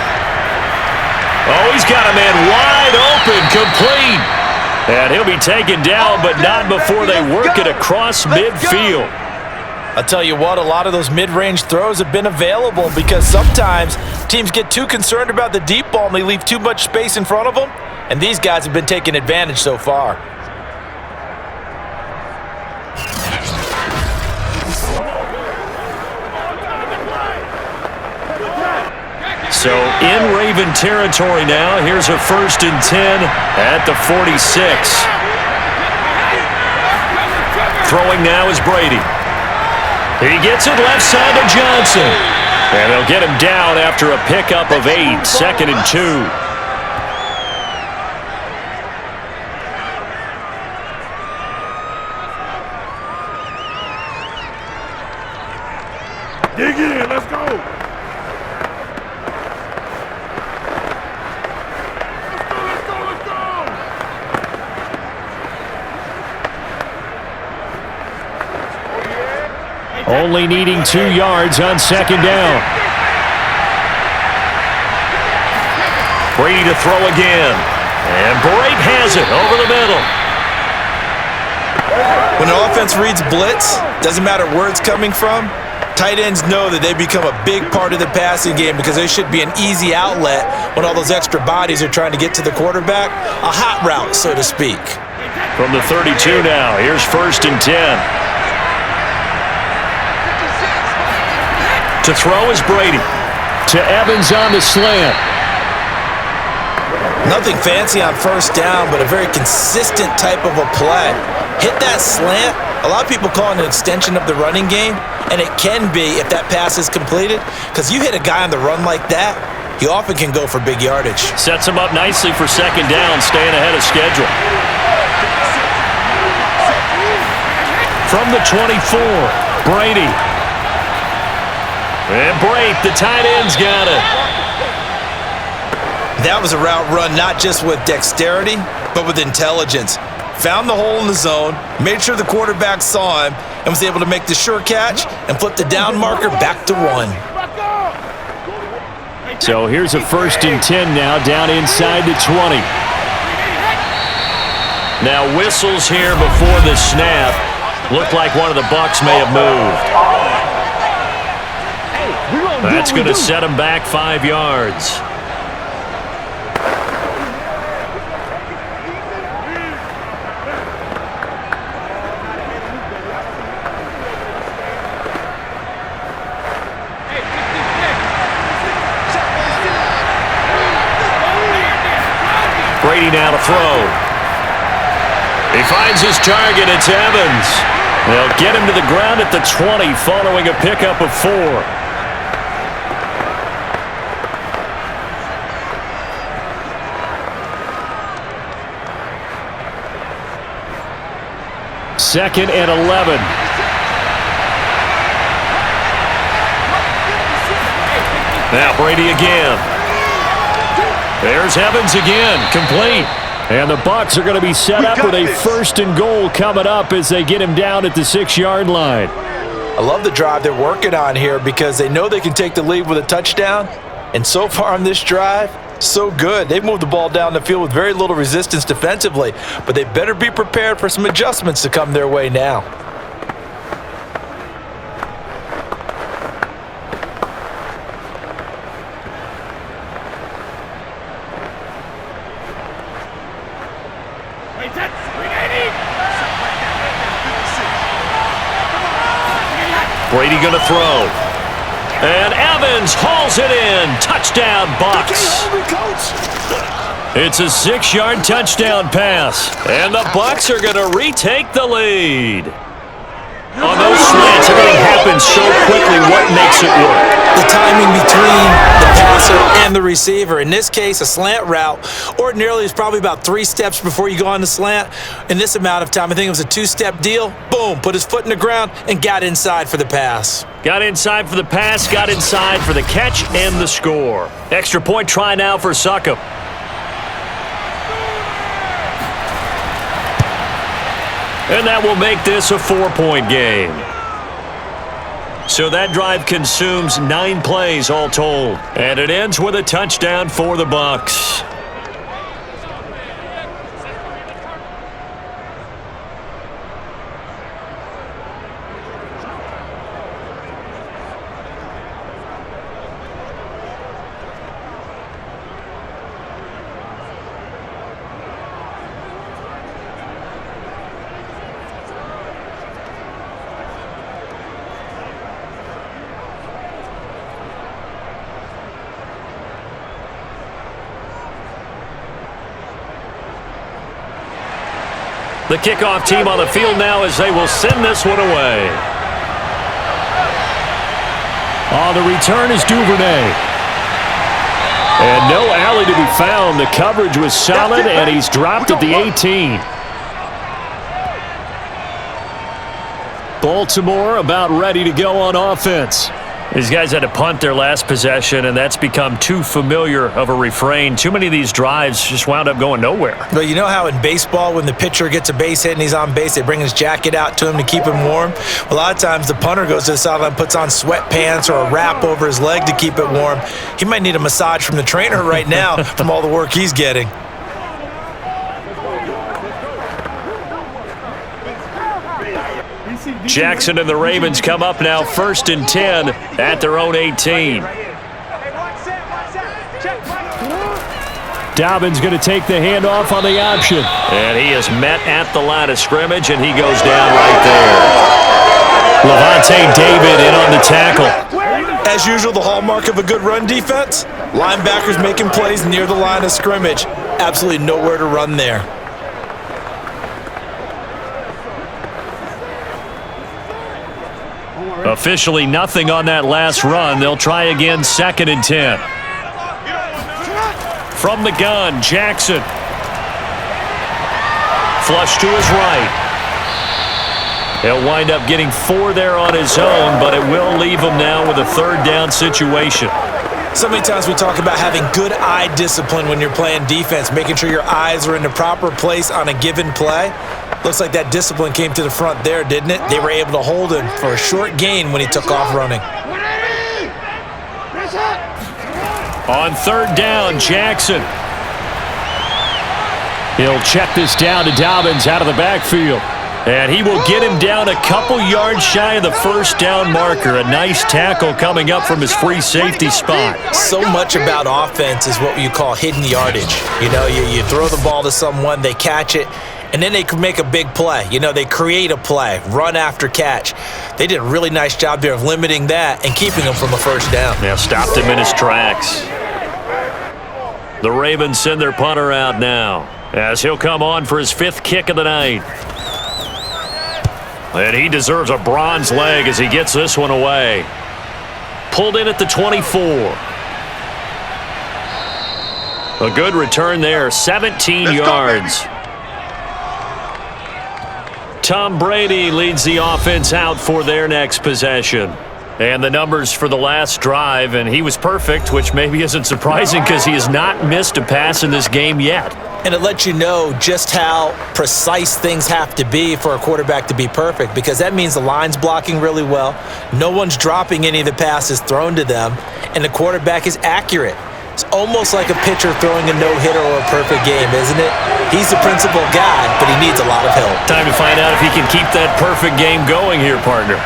Oh, he's got a man wide open, complete. And he'll be taken down, but not before they work it across midfield. I'll tell you what, a lot of those mid-range throws have been available because sometimes teams get too concerned about the deep ball and they leave too much space in front of them. And these guys have been taking advantage so far. So in Raven territory now. Here's a 1st and 10 at the 46. Throwing now is Brady. He gets it left side to Johnson. And they'll get him down after a pickup of 8. 2nd and 2. Dig in, let's go. Only needing 2 yards on 2nd down. Brady to throw again. And Brady has it over the middle. When an offense reads blitz, doesn't matter where it's coming from, tight ends know that they become a big part of the passing game because they should be an easy outlet when all those extra bodies are trying to get to the quarterback. A hot route, so to speak. From the 32 now, here's 1st and 10. To throw is Brady. To Evans on the slant. Nothing fancy on 1st down, but a very consistent type of a play. Hit that slant. A lot of people call it an extension of the running game, and it can be if that pass is completed, because you hit a guy on the run like that, he often can go for big yardage. Sets him up nicely for 2nd down, staying ahead of schedule. From the 24, Brady. And Brady, the tight end's got it. That was a route run not just with dexterity, but with intelligence. Found the hole in the zone, made sure the quarterback saw him, and was able to make the sure catch and flip the down marker back to 1. So here's a 1st and 10 now, down inside the 20. Now whistles here before the snap. Looked like one of the Bucs may have moved. That's going to set him back 5 yards. Brady now to throw. He finds his target. It's Evans. They'll get him to the ground at the 20 following a pickup of 4. Second and 11. Now Brady again. There's Evans again, complete. And the Bucs are going to be set up with a 1st and goal coming up as they get him down at the 6-yard line. I love the drive they're working on here because they know they can take the lead with a touchdown. And so far on this drive, so good. They've moved the ball down the field with very little resistance defensively, but they better be prepared for some adjustments to come their way now. Brady going to throw. And Evans hauls it in. Touchdown, Bucs. It's a 6-yard touchdown pass. And the Bucs are going to retake the lead. On those slants, everything happens so quickly. What makes it work? The timing between the passer and the receiver. In this case, a slant route ordinarily is probably about 3 steps before you go on the slant. In this amount of time, I think it was a 2-step deal. Boom, put his foot in the ground and got inside for the pass. Got inside for the pass, got inside for the catch and the score. Extra point try now for Succop. And that will make this a 4-point game. So that drive consumes 9 plays all told. And it ends with a touchdown for the Bucs. The kickoff team on the field now as they will send this one away. On the return is Duvernay. And no alley to be found. The coverage was solid, and he's dropped at the 18. Baltimore about ready to go on offense. These guys had to punt their last possession, and that's become too familiar of a refrain. Too many of these drives just wound up going nowhere. But you know how in baseball, when the pitcher gets a base hit and he's on base, they bring his jacket out to him to keep him warm? A lot of times the punter goes to the sideline, puts on sweatpants or a wrap over his leg to keep it warm. He might need a massage from the trainer right now from all the work he's getting. Jackson and the Ravens come up now 1st and 10 at their own 18. Dobbins going to take the handoff on the option. And he is met at the line of scrimmage, and he goes down right there. Levante David in on the tackle. As usual, the hallmark of a good run defense, linebackers making plays near the line of scrimmage. Absolutely nowhere to run there. Officially nothing on that last run. They'll try again 2nd and 10. From the gun, Jackson. Flush to his right. He'll wind up getting 4 there on his own, but it will leave him now with a 3rd down situation. So many times we talk about having good eye discipline when you're playing defense, making sure your eyes are in the proper place on a given play. Looks like that discipline came to the front there, didn't it? They were able to hold him for a short gain when he took off running. On 3rd down, Jackson. He'll check this down to Dobbins out of the backfield. And he will get him down a couple yards shy of the 1st down marker. A nice tackle coming up from his free safety spot. So much about offense is what you call hidden yardage. You know, you throw the ball to someone, they catch it, and then they can make a big play. You know, they create a play, run after catch. They did a really nice job there of limiting that and keeping him from a 1st down. Yeah, stopped him in his tracks. The Ravens send their punter out now as he'll come on for his 5th kick of the night. And he deserves a bronze leg as he gets this one away. Pulled in at the 24. A good return there, 17 yards. Tom Brady leads the offense out for their next possession. And the numbers for the last drive, and he was perfect, which maybe isn't surprising because he has not missed a pass in this game yet. And it lets you know just how precise things have to be for a quarterback to be perfect, because that means the line's blocking really well, no one's dropping any of the passes thrown to them, and the quarterback is accurate. It's almost like a pitcher throwing a no-hitter or a perfect game, isn't it? He's the principal guy, but he needs a lot of help. Time to find out if he can keep that perfect game going here, partner.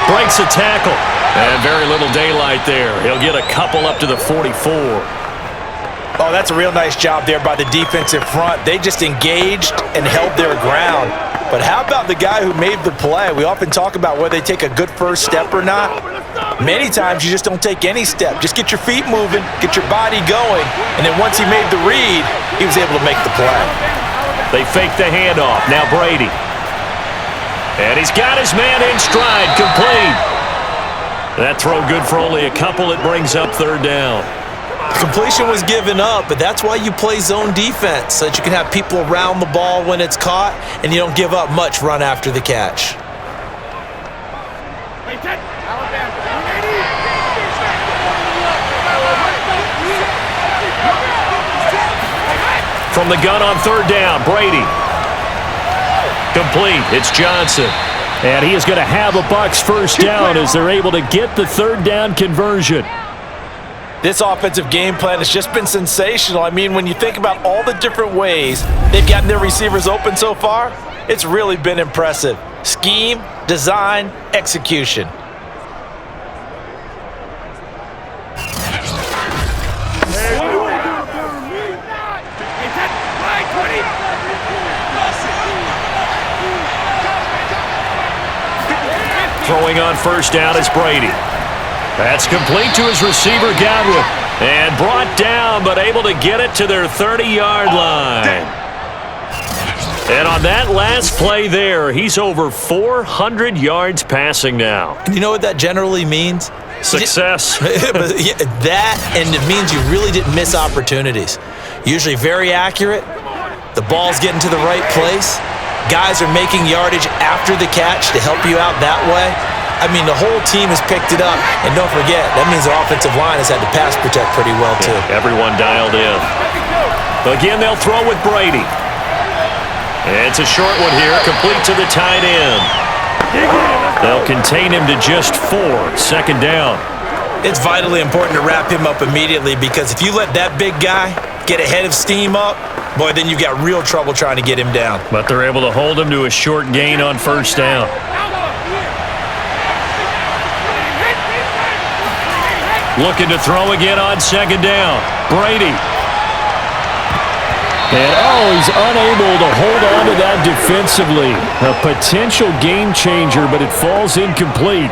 Breaks a tackle, and very little daylight there. He'll get a couple up to the 44. Oh, that's a real nice job there by the defensive front. They just engaged and held their ground. But how about the guy who made the play? We often talk about whether they take a good first step or not. Many times you just don't take any step. Just get your feet moving, get your body going, and then once he made the read, he was able to make the play. They fake the handoff. Now Brady. And he's got his man in stride, complete. That throw good for only a couple. It brings up third down. The completion was given up, but that's why you play zone defense, so that you can have people around the ball when it's caught, and you don't give up much run after the catch. From the gun on third down, Brady. Complete. It's Johnson. And he is going to have a Bucs first down as they're able to get the third down conversion. This offensive game plan has just been sensational. I mean, when you think about all the different ways they've gotten their receivers open so far, it's really been impressive. Scheme, design, execution. Throwing on first down is Brady. That's complete to his receiver, Godwin. And brought down, but able to get it to their 30-yard line. And on that last play there, he's over 400 yards passing now. You know what that generally means? Success. That, and it means you really didn't miss opportunities. Usually very accurate. The ball's getting to the right place. Guys are making yardage after the catch to help you out that way. I mean, the whole team has picked it up. And don't forget, that means the offensive line has had to pass protect pretty well, too. Yeah, everyone dialed in. Again, they'll throw with Brady. It's a short one here, complete to the tight end. They'll contain him to just 4, second down. It's vitally important to wrap him up immediately, because if you let that big guy get ahead of steam up, boy, then you've got real trouble trying to get him down. But they're able to hold him to a short gain on first down. Looking to throw again on second down. Brady. And, he's unable to hold on to that defensively. A potential game changer, but it falls incomplete.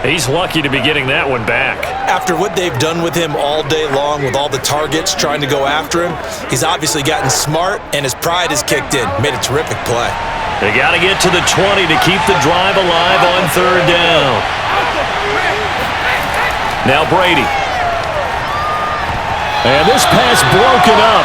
He's lucky to be getting that one back. After what they've done with him all day long, with all the targets trying to go after him, he's obviously gotten smart, and his pride has kicked in. Made a terrific play. They got to get to the 20 to keep the drive alive on third down. Now Brady. And this pass broken up.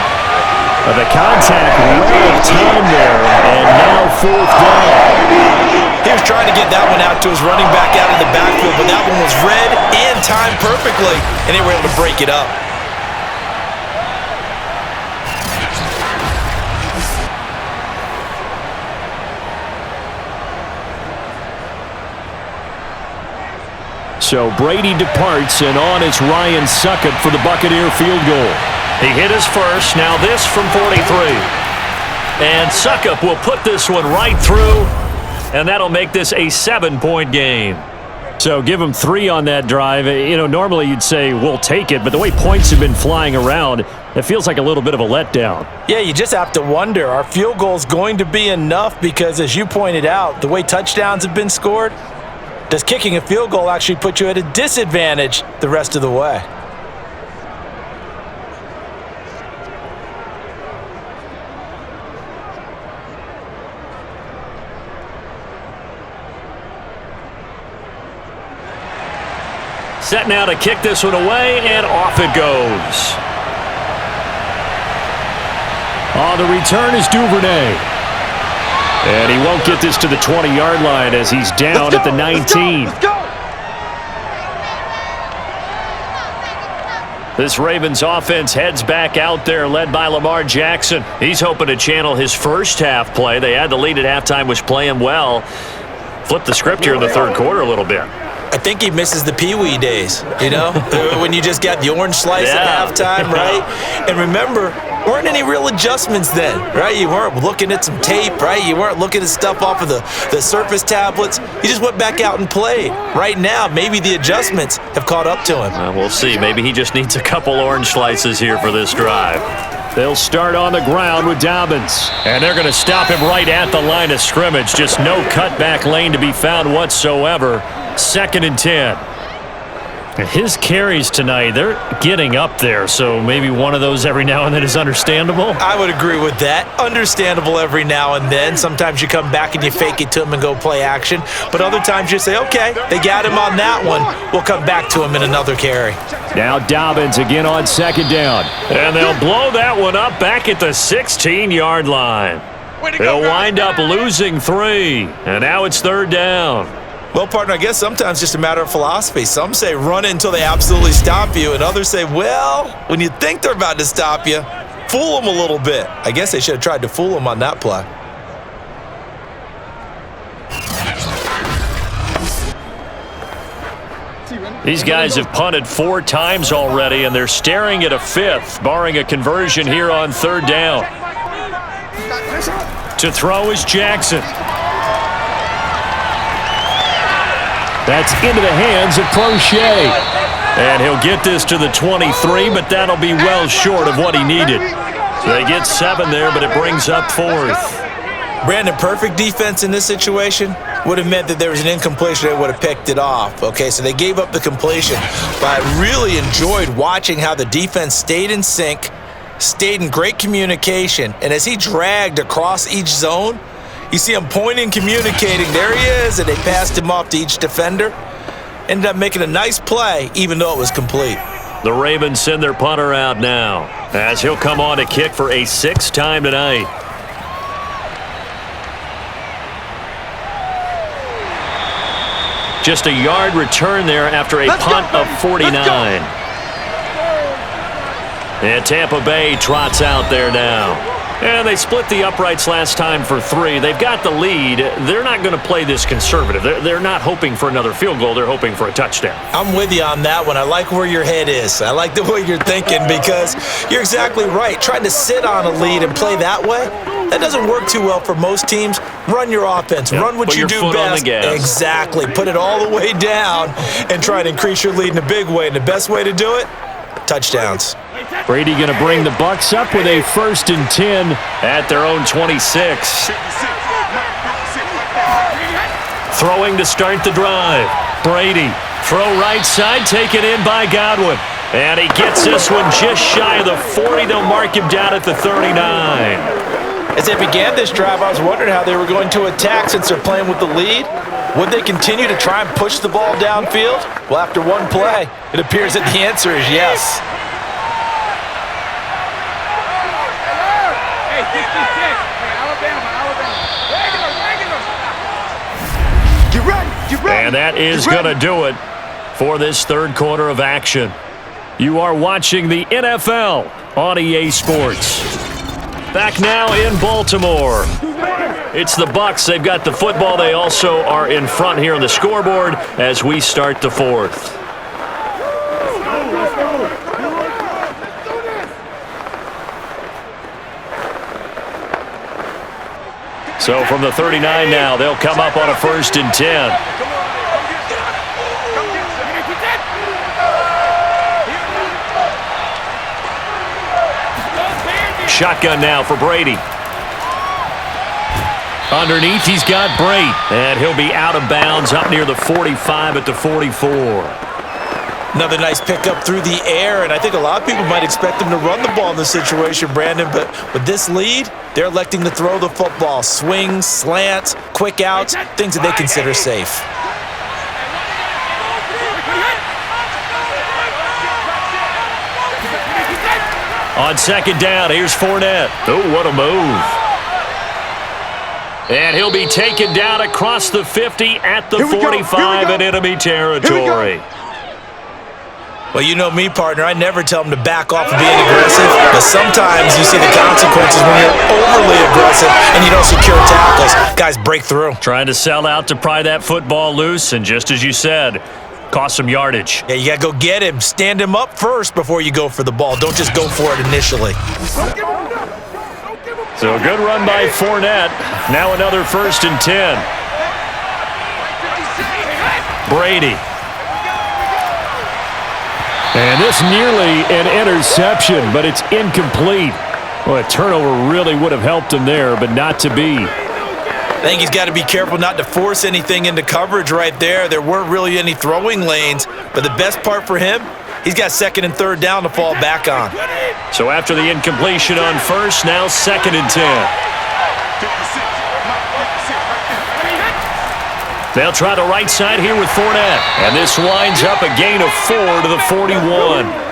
The contact way of time there, and now fourth down. He was trying to get that one out to his running back out of the backfield, but that one was read and timed perfectly, and they were able to break it up. So Brady departs, and on is Ryan Succop for the Buccaneer field goal. He hit his first, now this from 43. And Succop will put this one right through, and that'll make this a 7-point game. So give him 3 on that drive. You know, normally you'd say, we'll take it, but the way points have been flying around, it feels like a little bit of a letdown. Yeah, you just have to wonder, our field goal is going to be enough? Because as you pointed out, the way touchdowns have been scored, does kicking a field goal actually put you at a disadvantage the rest of the way? Set now to kick this one away, and off it goes. On the return is Duvernay. And he won't get this to the 20-yard line as he's down at the 19. Let's go. This Ravens offense heads back out there, led by Lamar Jackson. He's hoping to channel his first half play. They had the lead at halftime, was playing well. Flip the script here in the third quarter a little bit. I think he misses the Pee-wee days, you know, when you just got the orange slice at halftime, right? And remember, weren't any real adjustments then, right? You weren't looking at some tape, right? You weren't looking at stuff off of the Surface tablets. You just went back out and played. Right now, maybe the adjustments have caught up to him. We'll see. Maybe he just needs a couple orange slices here for this drive. They'll start on the ground with Dobbins. And they're going to stop him right at the line of scrimmage. Just no cutback lane to be found whatsoever. 2nd and 10. His carries tonight, they're getting up there, so maybe one of those every now and then is understandable. I would agree with that. Understandable every now and then. Sometimes you come back and you fake it to him and go play action. But other times you say, okay, they got him on that one. We'll come back to him in another carry. Now Dobbins again on second down. And they'll blow that one up back at the 16-yard line. They'll wind up losing 3, and now it's third down. Well, partner, I guess sometimes just a matter of philosophy. Some say run it until they absolutely stop you, and others say, well, when you think they're about to stop you, fool them a little bit. I guess they should have tried to fool them on that play. These guys have punted 4 times already, and they're staring at a 5th, barring a conversion here on third down. To throw is Jackson. That's into the hands of Crochet. And he'll get this to the 23, but that'll be well short of what he needed. So they get 7 there, but it brings up 4th. Brandon, perfect defense in this situation would have meant that there was an incompletion. They would have picked it off. Okay, so they gave up the completion. But I really enjoyed watching how the defense stayed in sync, stayed in great communication, and as he dragged across each zone, you see him pointing, communicating. There he is, and they passed him off to each defender. Ended up making a nice play, even though it was complete. The Ravens send their punter out now, as he'll come on to kick for a 6th time tonight. Just a yard return there after a punt of 49. And Tampa Bay trots out there now. And they split the uprights last time for 3. They've got the lead. They're not going to play this conservative. They're not hoping for another field goal. They're hoping for a touchdown. I'm with you on that one. I like where your head is. I like the way you're thinking because you're exactly right. Trying to sit on a lead and play that way, that doesn't work too well for most teams. Run your offense. Yep. Run what you do best. Exactly. Put it all the way down and try to increase your lead in a big way. And the best way to do it, touchdowns. Brady going to bring the Bucs up with a 1st and 10 at their own 26. Throwing to start the drive. Brady. Throw right side, taken in by Godwin. And he gets this one just shy of the 40. They'll mark him down at the 39. As they began this drive, I was wondering how they were going to attack since they're playing with the lead. Would they continue to try and push the ball downfield? Well, after one play, it appears that the answer is yes. And that is going to do it for this third quarter of action. You are watching the NFL on EA Sports. Back now in Baltimore. It's the Bucs. They've got the football. They also are in front here on the scoreboard as we start the 4th. So from the 39 now, they'll come up on a 1st and 10. Shotgun now for Brady. Underneath, he's got Bray. And he'll be out of bounds up near the 45 at the 44. Another nice pickup through the air, and I think a lot of people might expect them to run the ball in this situation, Brandon, but with this lead, they're electing to throw the football. Swings, slants, quick outs, things that they consider safe. On second down, here's Fournette. Oh, what a move. And he'll be taken down across the 50 at the 45 in enemy territory. Well, you know me, partner. I never tell them to back off of being aggressive, but sometimes you see the consequences when you're overly aggressive and you don't secure tackles. Guys break through. Trying to sell out to pry that football loose, and just as you said, cost some yardage. Yeah, you got to go get him. Stand him up first before you go for the ball. Don't just go for it initially. So a good run by Fournette. Now another 1st and 10. Brady. And this nearly an interception, but it's incomplete. Well, a turnover really would have helped him there, but not to be. I think he's got to be careful not to force anything into coverage right there. There weren't really any throwing lanes, but the best part for him, he's got second and third down to fall back on. So after the incompletion on first, now 2nd and 10. They'll try the right side here with Fournette. And this winds up a gain of 4 to the 41.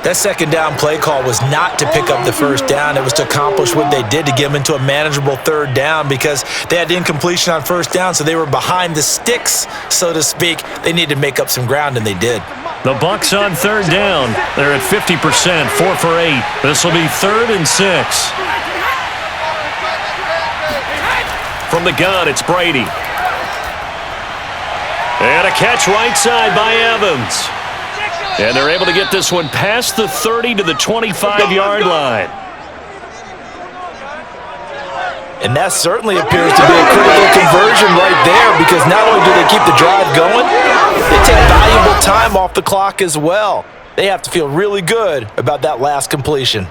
That second down play call was not to pick up the first down. It was to accomplish what they did to get them into a manageable third down because they had incompletion on first down, so they were behind the sticks, so to speak. They needed to make up some ground, and they did. The Bucs on third down. They're at 50%, 4 for 8. This will be 3rd and 6. From the gun, it's Brady. And a catch right side by Evans. And they're able to get this one past the 30 to the 25-yard line. And that certainly appears to be a critical conversion right there because not only do they keep the drive going, they take valuable time off the clock as well. They have to feel really good about that last completion.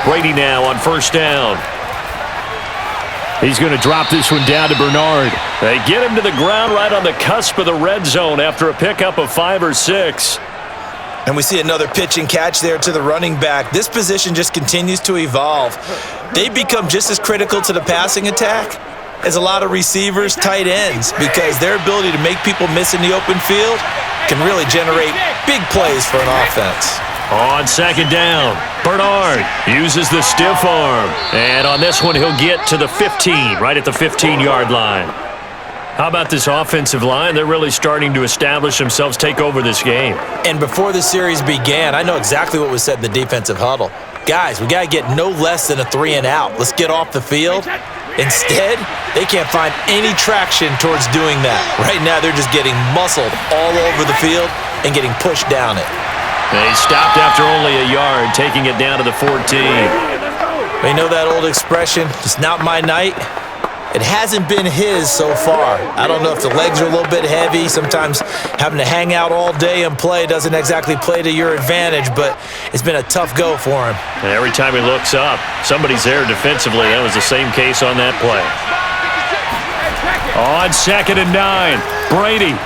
Brady now on first down. He's going to drop this one down to Bernard. They get him to the ground right on the cusp of the red zone after a pickup of 5 or 6. And we see another pitch and catch there to the running back. This position just continues to evolve. They become just as critical to the passing attack as a lot of receivers, tight ends, because their ability to make people miss in the open field can really generate big plays for an offense. On second down, Bernard uses the stiff arm. And on this one, he'll get to the 15, right at the 15-yard line. How about this offensive line? They're really starting to establish themselves, take over this game. And before the series began, I know exactly what was said in the defensive huddle. Guys, we got to get no less than a 3 and out. Let's get off the field. Instead, they can't find any traction towards doing that. Right now, they're just getting muscled all over the field and getting pushed down it. They stopped after only a yard, taking it down to the 14. You know that old expression, it's not my night? It hasn't been his so far. I don't know if the legs are a little bit heavy. Sometimes having to hang out all day and play doesn't exactly play to your advantage, but it's been a tough go for him. And every time he looks up, somebody's there defensively. That was the same case on that play. On 2nd and 9, Brady.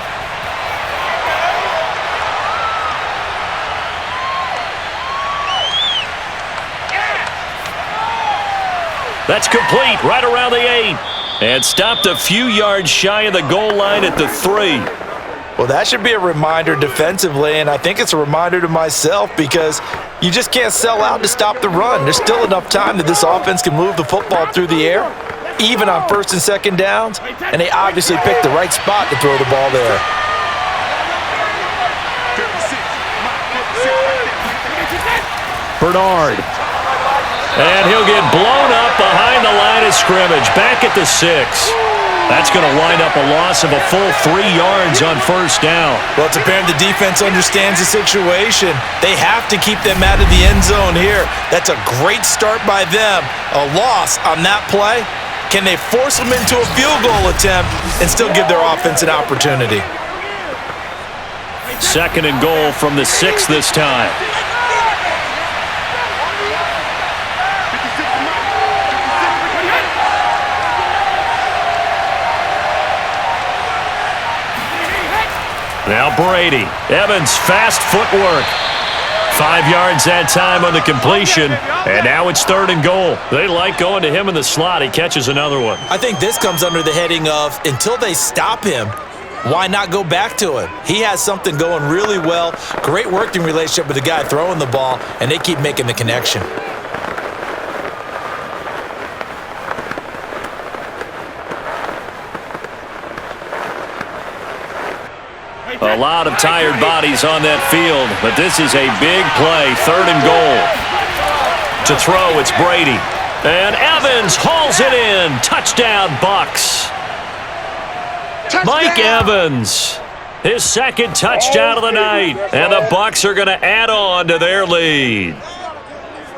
That's complete right around the 8. And stopped a few yards shy of the goal line at the 3. Well, that should be a reminder defensively, and I think it's a reminder to myself because you just can't sell out to stop the run. There's still enough time that this offense can move the football through the air, even on 1st and 2nd downs, and they obviously picked the right spot to throw the ball there. Bernard. And he'll get blown up behind the line of scrimmage, back at the 6. That's going to wind up a loss of a full 3 yards on first down. Well, it's apparent the defense understands the situation. They have to keep them out of the end zone here. That's a great start by them. A loss on that play. Can they force them into a field goal attempt and still give their offense an opportunity? 2nd and goal from the 6 this time. Now Brady. Evans, fast footwork. 5 yards that time on the completion. And now it's 3rd and goal. They like going to him in the slot. He catches another one. I think this comes under the heading of until they stop him, why not go back to him? He has something going really well. Great working relationship with the guy throwing the ball, and they keep making the connection. A lot of tired bodies on that field, but this is a big play. 3rd and goal. To throw, it's Brady. And Evans hauls it in. Touchdown, Bucs. Mike Evans, his 2nd touchdown of the night. And the Bucs are going to add on to their lead.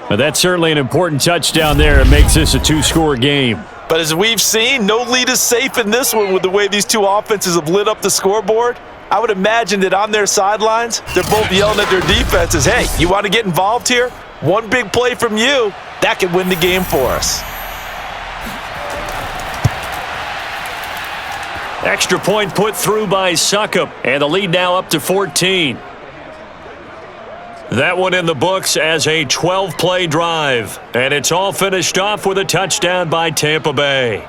But that's certainly an important touchdown there. It makes this a 2-score game. But as we've seen, no lead is safe in this one with the way these two offenses have lit up the scoreboard. I would imagine that on their sidelines, they're both yelling at their defenses, hey, you want to get involved here? One big play from you, that could win the game for us. Extra point put through by Succop, and the lead now up to 14. That one in the books as a 12-play drive, and it's all finished off with a touchdown by Tampa Bay.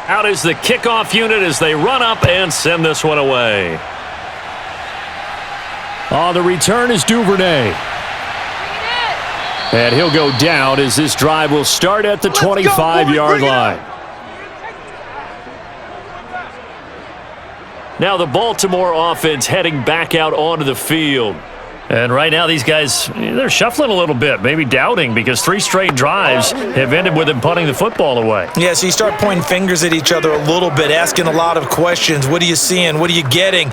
Out is the kickoff unit as they run up and send this one away. On the return is Duvernay. And he'll go down as this drive will start at the 25-yard line. Now the Baltimore offense heading back out onto the field. And right now these guys, they're shuffling a little bit, maybe doubting, because 3 straight drives have ended with them punting the football away. Yeah, so you start pointing fingers at each other a little bit, asking a lot of questions. What are you seeing? What are you getting?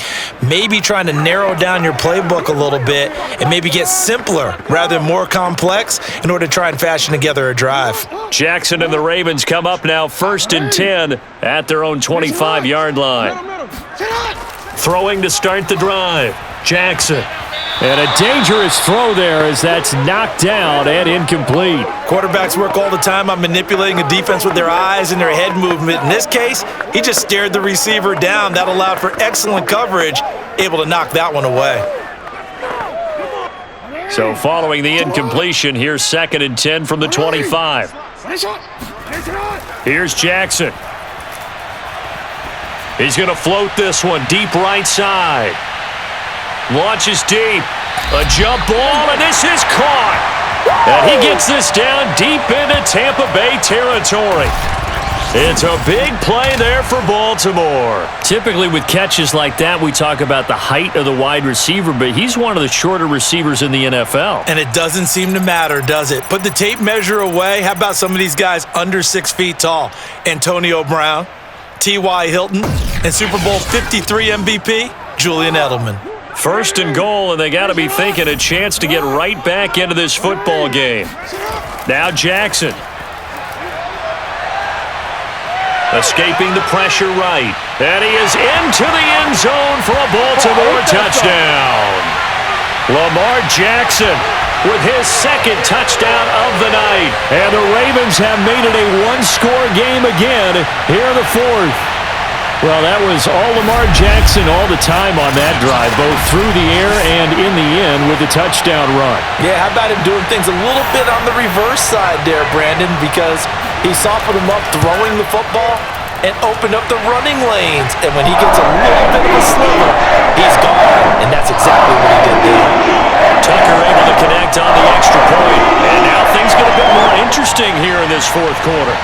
Maybe trying to narrow down your playbook a little bit and maybe get simpler rather than more complex in order to try and fashion together a drive. Jackson and the Ravens come up now 1st and 10 at their own 25-yard line. Throwing to start the drive. Jackson. And a dangerous throw there as that's knocked down and incomplete. Quarterbacks work all the time on manipulating a defense with their eyes and their head movement. In this case, he just stared the receiver down. That allowed for excellent coverage, able to knock that one away. So following the incompletion, here's 2nd and 10 from the 25. Here's Jackson. He's going to float this one deep right side. Launches deep. A jump ball, and this is caught. And he gets this down deep into Tampa Bay territory. It's a big play there for Baltimore. Typically with catches like that, we talk about the height of the wide receiver, but he's one of the shorter receivers in the NFL. And it doesn't seem to matter, does it? Put the tape measure away. How about some of these guys under 6 feet tall? Antonio Brown, T.Y. Hilton, and Super Bowl 53 MVP, Julian Edelman. 1st and goal, and they got to be thinking a chance to get right back into this football game. Now Jackson. Escaping the pressure right. And he is into the end zone for a Baltimore touchdown. Lamar Jackson with his 2nd touchdown of the night. And the Ravens have made it a 1-score game again here in the 4th. Well, that was all Lamar Jackson all the time on that drive, both through the air and in the end with a touchdown run. Yeah, how about him doing things a little bit on the reverse side there, Brandon, because he softened him up throwing the football and opened up the running lanes. And when he gets a little bit of a sliver, he's gone. And that's exactly what he did there. Tucker able to connect on the extra point. And now things get a bit more interesting here in this 4th quarter.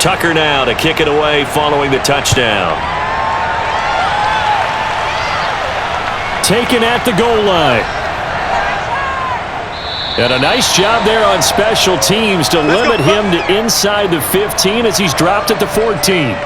Tucker now to kick it away following the touchdown. Taken at the goal line. And a nice job there on special teams to limit him to inside the 15 as he's dropped at the 14.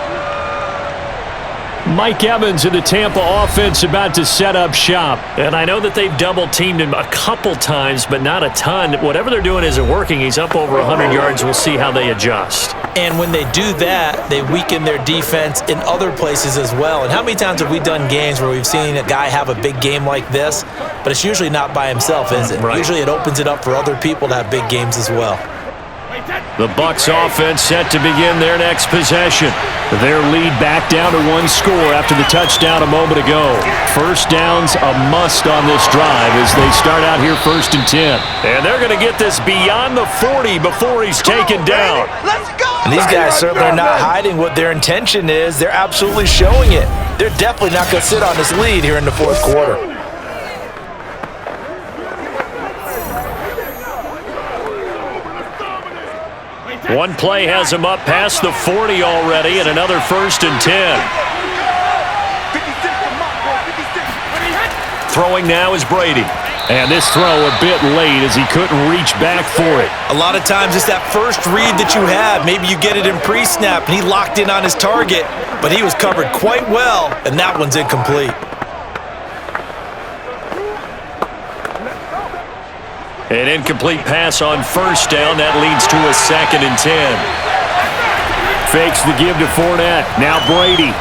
Mike Evans in the Tampa offense about to set up shop. And I know that they've double-teamed him a couple times, but not a ton. Whatever they're doing isn't working. He's up over 100 yards. We'll see how they adjust. And when they do that, they weaken their defense in other places as well. And how many times have we done games where we've seen a guy have a big game like this, but it's usually not by himself, is it? Right. Usually it opens it up for other people to have big games as well. The Bucs offense set to begin their next possession. Their lead back down to 1 score after the touchdown a moment ago. First down's a must on this drive as they start out here 1st and 10. And they're going to get this beyond the 40 before he's taken down. Let's go! And these guys certainly are not hiding what their intention is. They're absolutely showing it. They're definitely not going to sit on this lead here in the 4th quarter. One play has him up past the 40 already, and another 1st and 10. 56 to Marco, 56. Throwing now is Brady. And this throw a bit late as he couldn't reach back for it. A lot of times it's that first read that you have. Maybe you get it in pre-snap, and he locked in on his target, but he was covered quite well, and that one's incomplete. An incomplete pass on 1st down. That leads to a 2nd and 10. Fakes the give to Fournette. Now Brady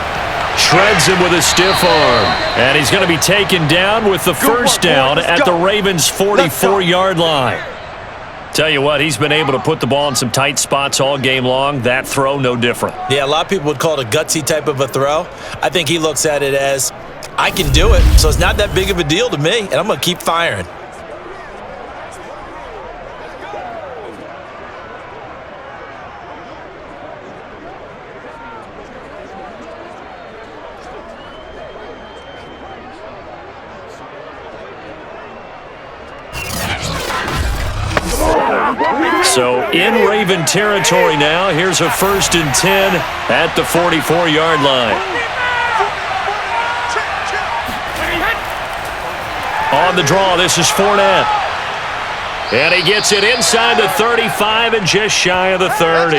shreds him with a stiff arm. And he's going to be taken down with the 1st down at the Ravens' 44-yard line. Tell you what, he's been able to put the ball in some tight spots all game long. That throw, no different. Yeah, a lot of people would call it a gutsy type of a throw. I think he looks at it as, I can do it, so it's not that big of a deal to me, and I'm going to keep firing. So in Raven territory now, here's a 1st and 10 at the 44-yard line. On the draw, this is Fournette. And he gets it inside the 35 and just shy of the 30.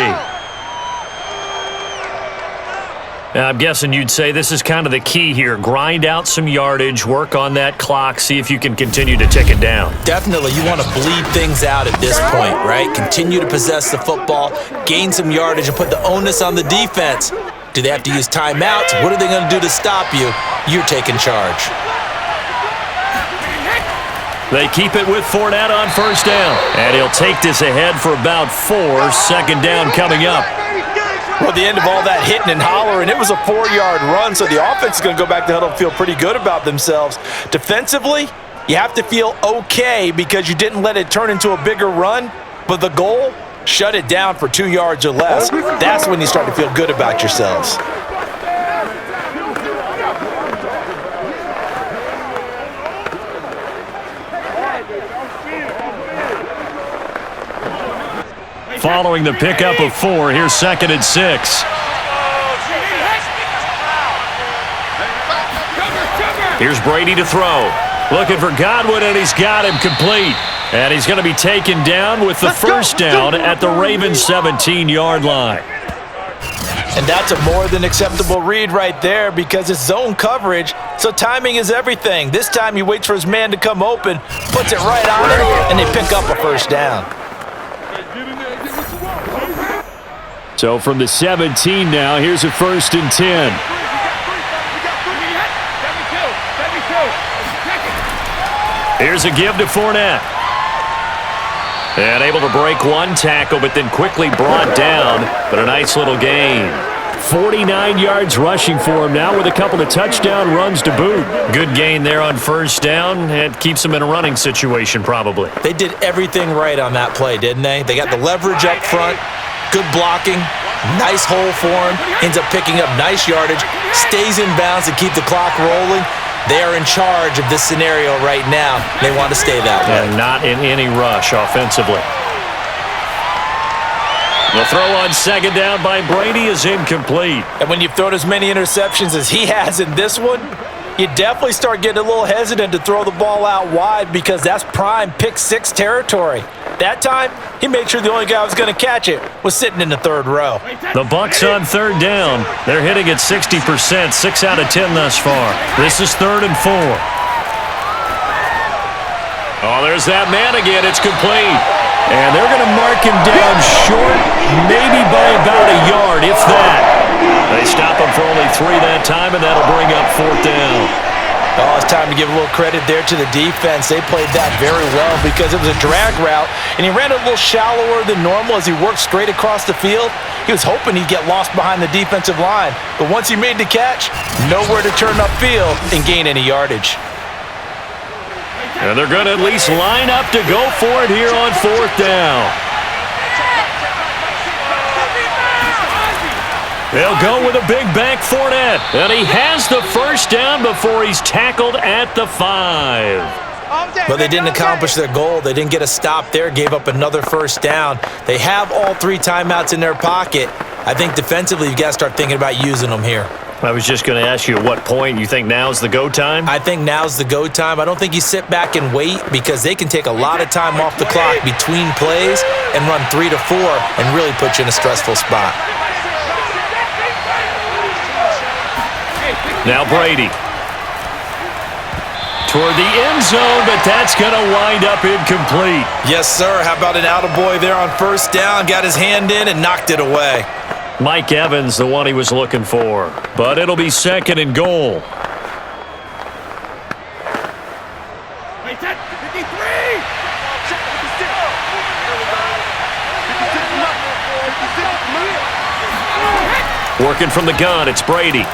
Now, I'm guessing you'd say this is kind of the key here. Grind out some yardage, work on that clock, see if you can continue to tick it down. Definitely, you want to bleed things out at this point, right? Continue to possess the football, gain some yardage, and put the onus on the defense. Do they have to use timeouts? What are they going to do to stop you? You're taking charge. They keep it with Fournette on 1st down. And he'll take this ahead for about 4. 2nd down coming up. Well, at the end of all that hitting and hollering, it was a 4-yard run, so the offense is going to go back to the huddle and feel pretty good about themselves. Defensively, you have to feel okay because you didn't let it turn into a bigger run, but the goal, shut it down for 2 yards or less. That's when you start to feel good about yourselves. Following the pickup of 4, here's 2nd and 6. Here's Brady to throw. Looking for Godwin, and he's got him complete. And he's going to be taken down with the 1st down at the Ravens' 17-yard line. And that's a more than acceptable read right there because it's zone coverage, so timing is everything. This time he waits for his man to come open, puts it right on him, and they pick up a 1st down. So from the 17 now, here's a 1st and 10. Here's a give to Fournette. And able to break one tackle, but then quickly brought down. But a nice little gain. 49 yards rushing for him now with a couple of touchdown runs to boot. Good gain there on 1st down. It keeps him in a running situation probably. They did everything right on that play, didn't they? They got the leverage up front. Good blocking, nice hole for him, ends up picking up nice yardage, stays in bounds to keep the clock rolling. They are in charge of this scenario right now. They want to stay that way. And not in any rush offensively. The throw on 2nd down by Brady is incomplete. And when you've thrown as many interceptions as he has in this one, you definitely start getting a little hesitant to throw the ball out wide because that's prime pick-6 territory. That time, he made sure the only guy who was going to catch it was sitting in the 3rd row. The Bucs on 3rd down. They're hitting at 60%, 6 out of 10 thus far. This is 3rd and 4. Oh, there's that man again. It's complete. And they're going to mark him down short, maybe by about a yard, if that. They stop him for only 3 that time, and that'll bring up 4th down. Oh, it's time to give a little credit there to the defense. They played that very well because it was a drag route, and he ran a little shallower than normal as he worked straight across the field. He was hoping he'd get lost behind the defensive line, but once he made the catch, nowhere to turn upfield and gain any yardage. And they're going to at least line up to go for it here on 4th down. They'll go with a big back Fournette. And he has the 1st down before he's tackled at the 5. But they didn't accomplish their goal. They didn't get a stop there, gave up another 1st down. They have all 3 timeouts in their pocket. I think defensively you've got to start thinking about using them here. I was just going to ask you at what point you think now's the go time? I think now's the go time. I don't think you sit back and wait because they can take a lot of time off the clock between plays and run 3 to 4 and really put you in a stressful spot. Now Brady. Toward the end zone, but that's going to wind up incomplete. Yes, sir. How about an attaboy there on 1st down? Got his hand in and knocked it away. Mike Evans, the one he was looking for. But it'll be 2nd and goal. Working from the gun, it's Brady.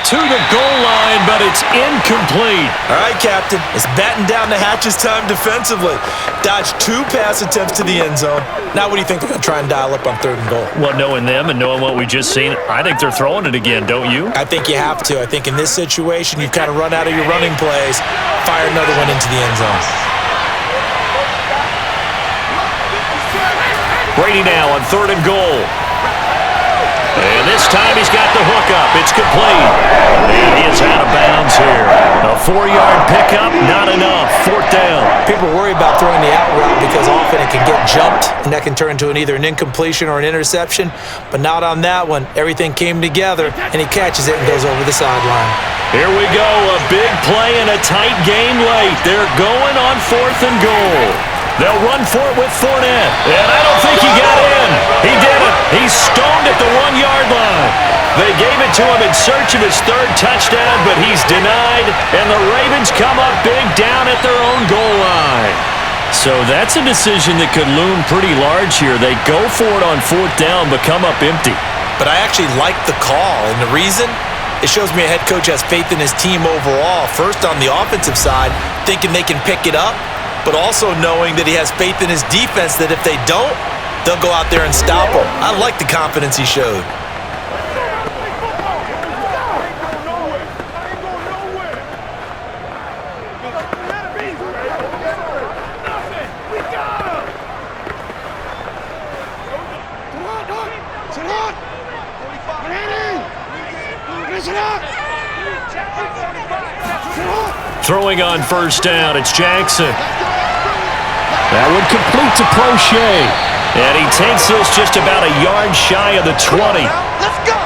To the goal line, but it's incomplete. All right, Captain. It's batten down the hatches time defensively. Dodged 2 pass attempts to the end zone. Now what do you think they're going to try and dial up on 3rd and goal? Well, knowing them and knowing what we just seen, I think they're throwing it again, don't you? I think you have to. I think in this situation, you've kind of run out of your running plays. Fire another one into the end zone. Brady now on 3rd and goal. And this time he's got the hook up. It's complete. And he is out of bounds here. A 4-yard pickup, not enough. 4th down. People worry about throwing the out route because often it can get jumped, and that can turn into either an incompletion or an interception. But not on that one. Everything came together, and he catches it and goes over the sideline. Here we go. A big play and a tight game late. They're going on 4th and goal. They'll run for it with Fournette. And I don't think he got in. He did it. He's stoned at the 1-yard line. They gave it to him in search of his 3rd touchdown, but he's denied. And the Ravens come up big down at their own goal line. So that's a decision that could loom pretty large here. They go for it on 4th down, but come up empty. But I actually like the call, and the reason? It shows me a head coach has faith in his team overall. First on the offensive side, thinking they can pick it up, but also knowing that he has faith in his defense that if they don't, they'll go out there and stop him. I like the confidence he showed. Throwing on 1st down, it's Jackson. That one complete to Crochet. And he takes this just about a yard shy of the 20. Let's go!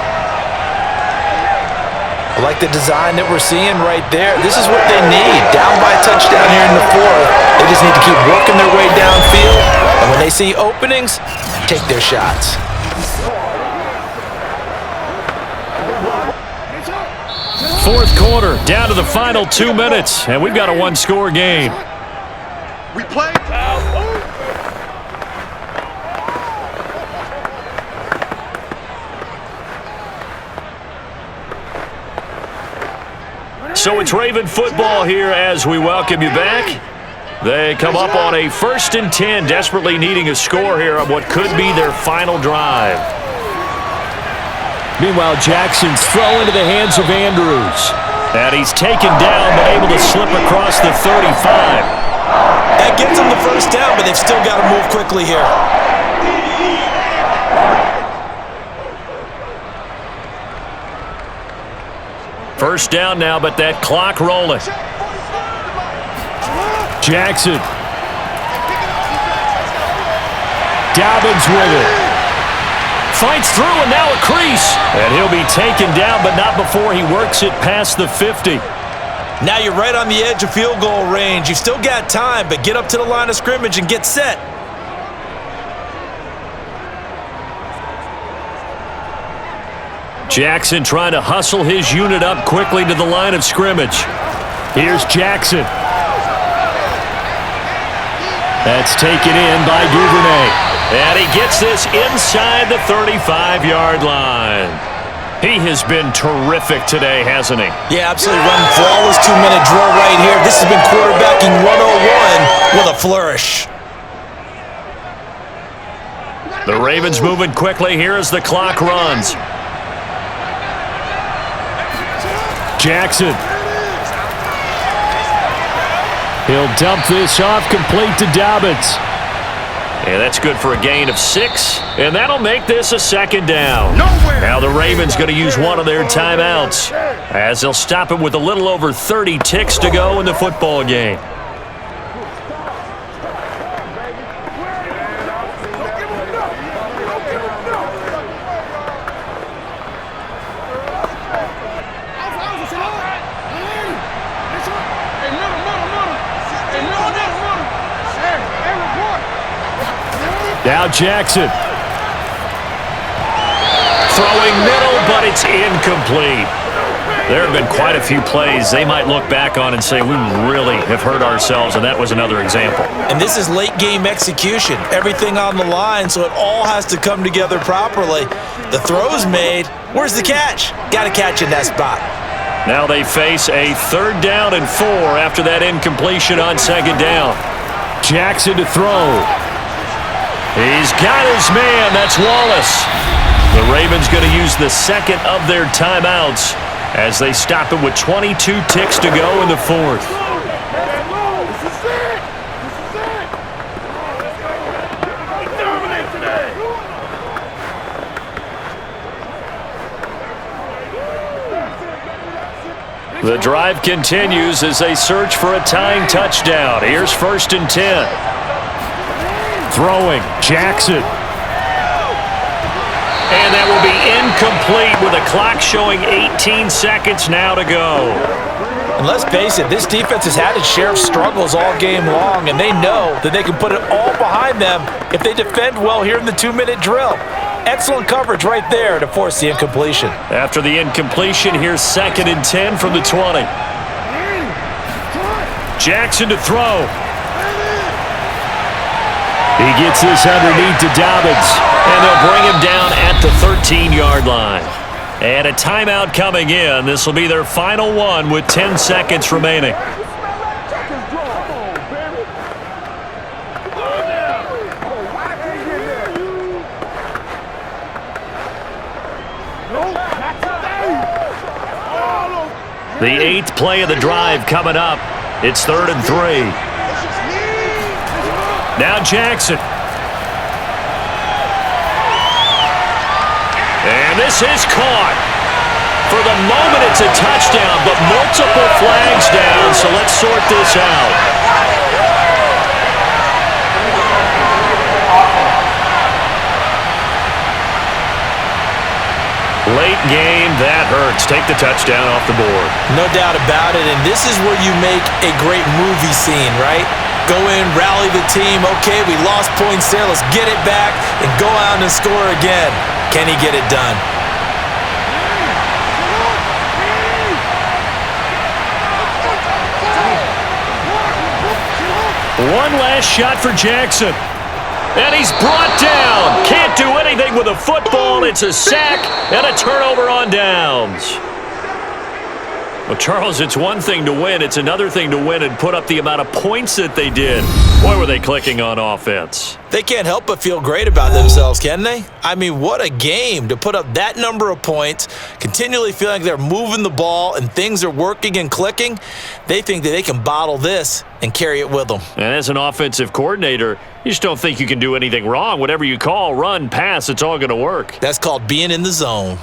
I like the design that we're seeing right there. This is what they need. Down by a touchdown here in the 4th. They just need to keep working their way downfield. And when they see openings, take their shots. Fourth quarter, down to the final 2 minutes, and we've got a 1-score game. We play. So it's Raven football here as we welcome you back. They come up on a 1st and 10, desperately needing a score here on what could be their final drive. Meanwhile, Jackson's throw into the hands of Andrews. And he's taken down, but able to slip across the 35. That gets them the 1st down, but they've still got to move quickly here. First down now, but that clock rolling. Jackson. Dobbins with it. Fights through, and now a crease. And he'll be taken down, but not before he works it past the 50. Now you're right on the edge of field goal range. You've still got time, but get up to the line of scrimmage and get set. Jackson trying to hustle his unit up quickly to the line of scrimmage. Here's Jackson. That's taken in by Duvernay. And he gets this inside the 35-yard line. He has been terrific today, hasn't he? Yeah, absolutely. Running flawless 2-minute drill right here. This has been quarterbacking 101 with a flourish. The Ravens moving quickly here as the clock runs. Jackson. He'll dump this off complete to Dobbins. And that's good for a gain of 6, and that'll make this a second down. Now the Ravens going to use one of their timeouts as they'll stop it with a little over 30 ticks to go in the football game. Now Jackson. Throwing middle, but it's incomplete. There have been quite a few plays they might look back on and say, we really have hurt ourselves, and that was another example. And this is late-game execution. Everything on the line, so it all has to come together properly. The throw's made. Where's the catch? Got to catch in that spot. Now they face a 3rd down and 4 after that incompletion on 2nd down. Jackson to throw. He's got his man. That's Wallace. The Ravens going to use the second of their timeouts as they stop it with 22 ticks to go in the 4th. The drive continues as they search for a tying touchdown. Here's 1st and 10. Throwing, Jackson. And that will be incomplete with a clock showing 18 seconds now to go. And let's face it, this defense has had its share of struggles all game long, and they know that they can put it all behind them if they defend well here in the 2-minute drill. Excellent coverage right there to force the incompletion. After the incompletion, here's 2nd and 10 from the 20. Jackson to throw. He gets this underneath to Dobbins, and they'll bring him down at the 13-yard line. And a timeout coming in. This will be their final one with 10 seconds remaining. The 8th play of the drive coming up. It's 3rd and 3. Now Jackson. And this is caught. For the moment, it's a touchdown, but multiple flags down, so let's sort this out. Late game, that hurts. Take the touchdown off the board. No doubt about it, and this is where you make a great movie scene, right? Go in, rally the team. Okay, we lost points there. Let's get it back and go out and score again. Can he get it done? One last shot for Jackson. And he's brought down. Can't do anything with a football. It's a sack and a turnover on downs. Well, Charles, it's one thing to win. It's another thing to win and put up the amount of points that they did. Boy, were they clicking on offense. They can't help but feel great about themselves, can they? I mean, what a game to put up that number of points, continually feeling like they're moving the ball and things are working and clicking. They think that they can bottle this and carry it with them. And as an offensive coordinator, you just don't think you can do anything wrong. Whatever you call, run, pass, it's all going to work. That's called being in the zone.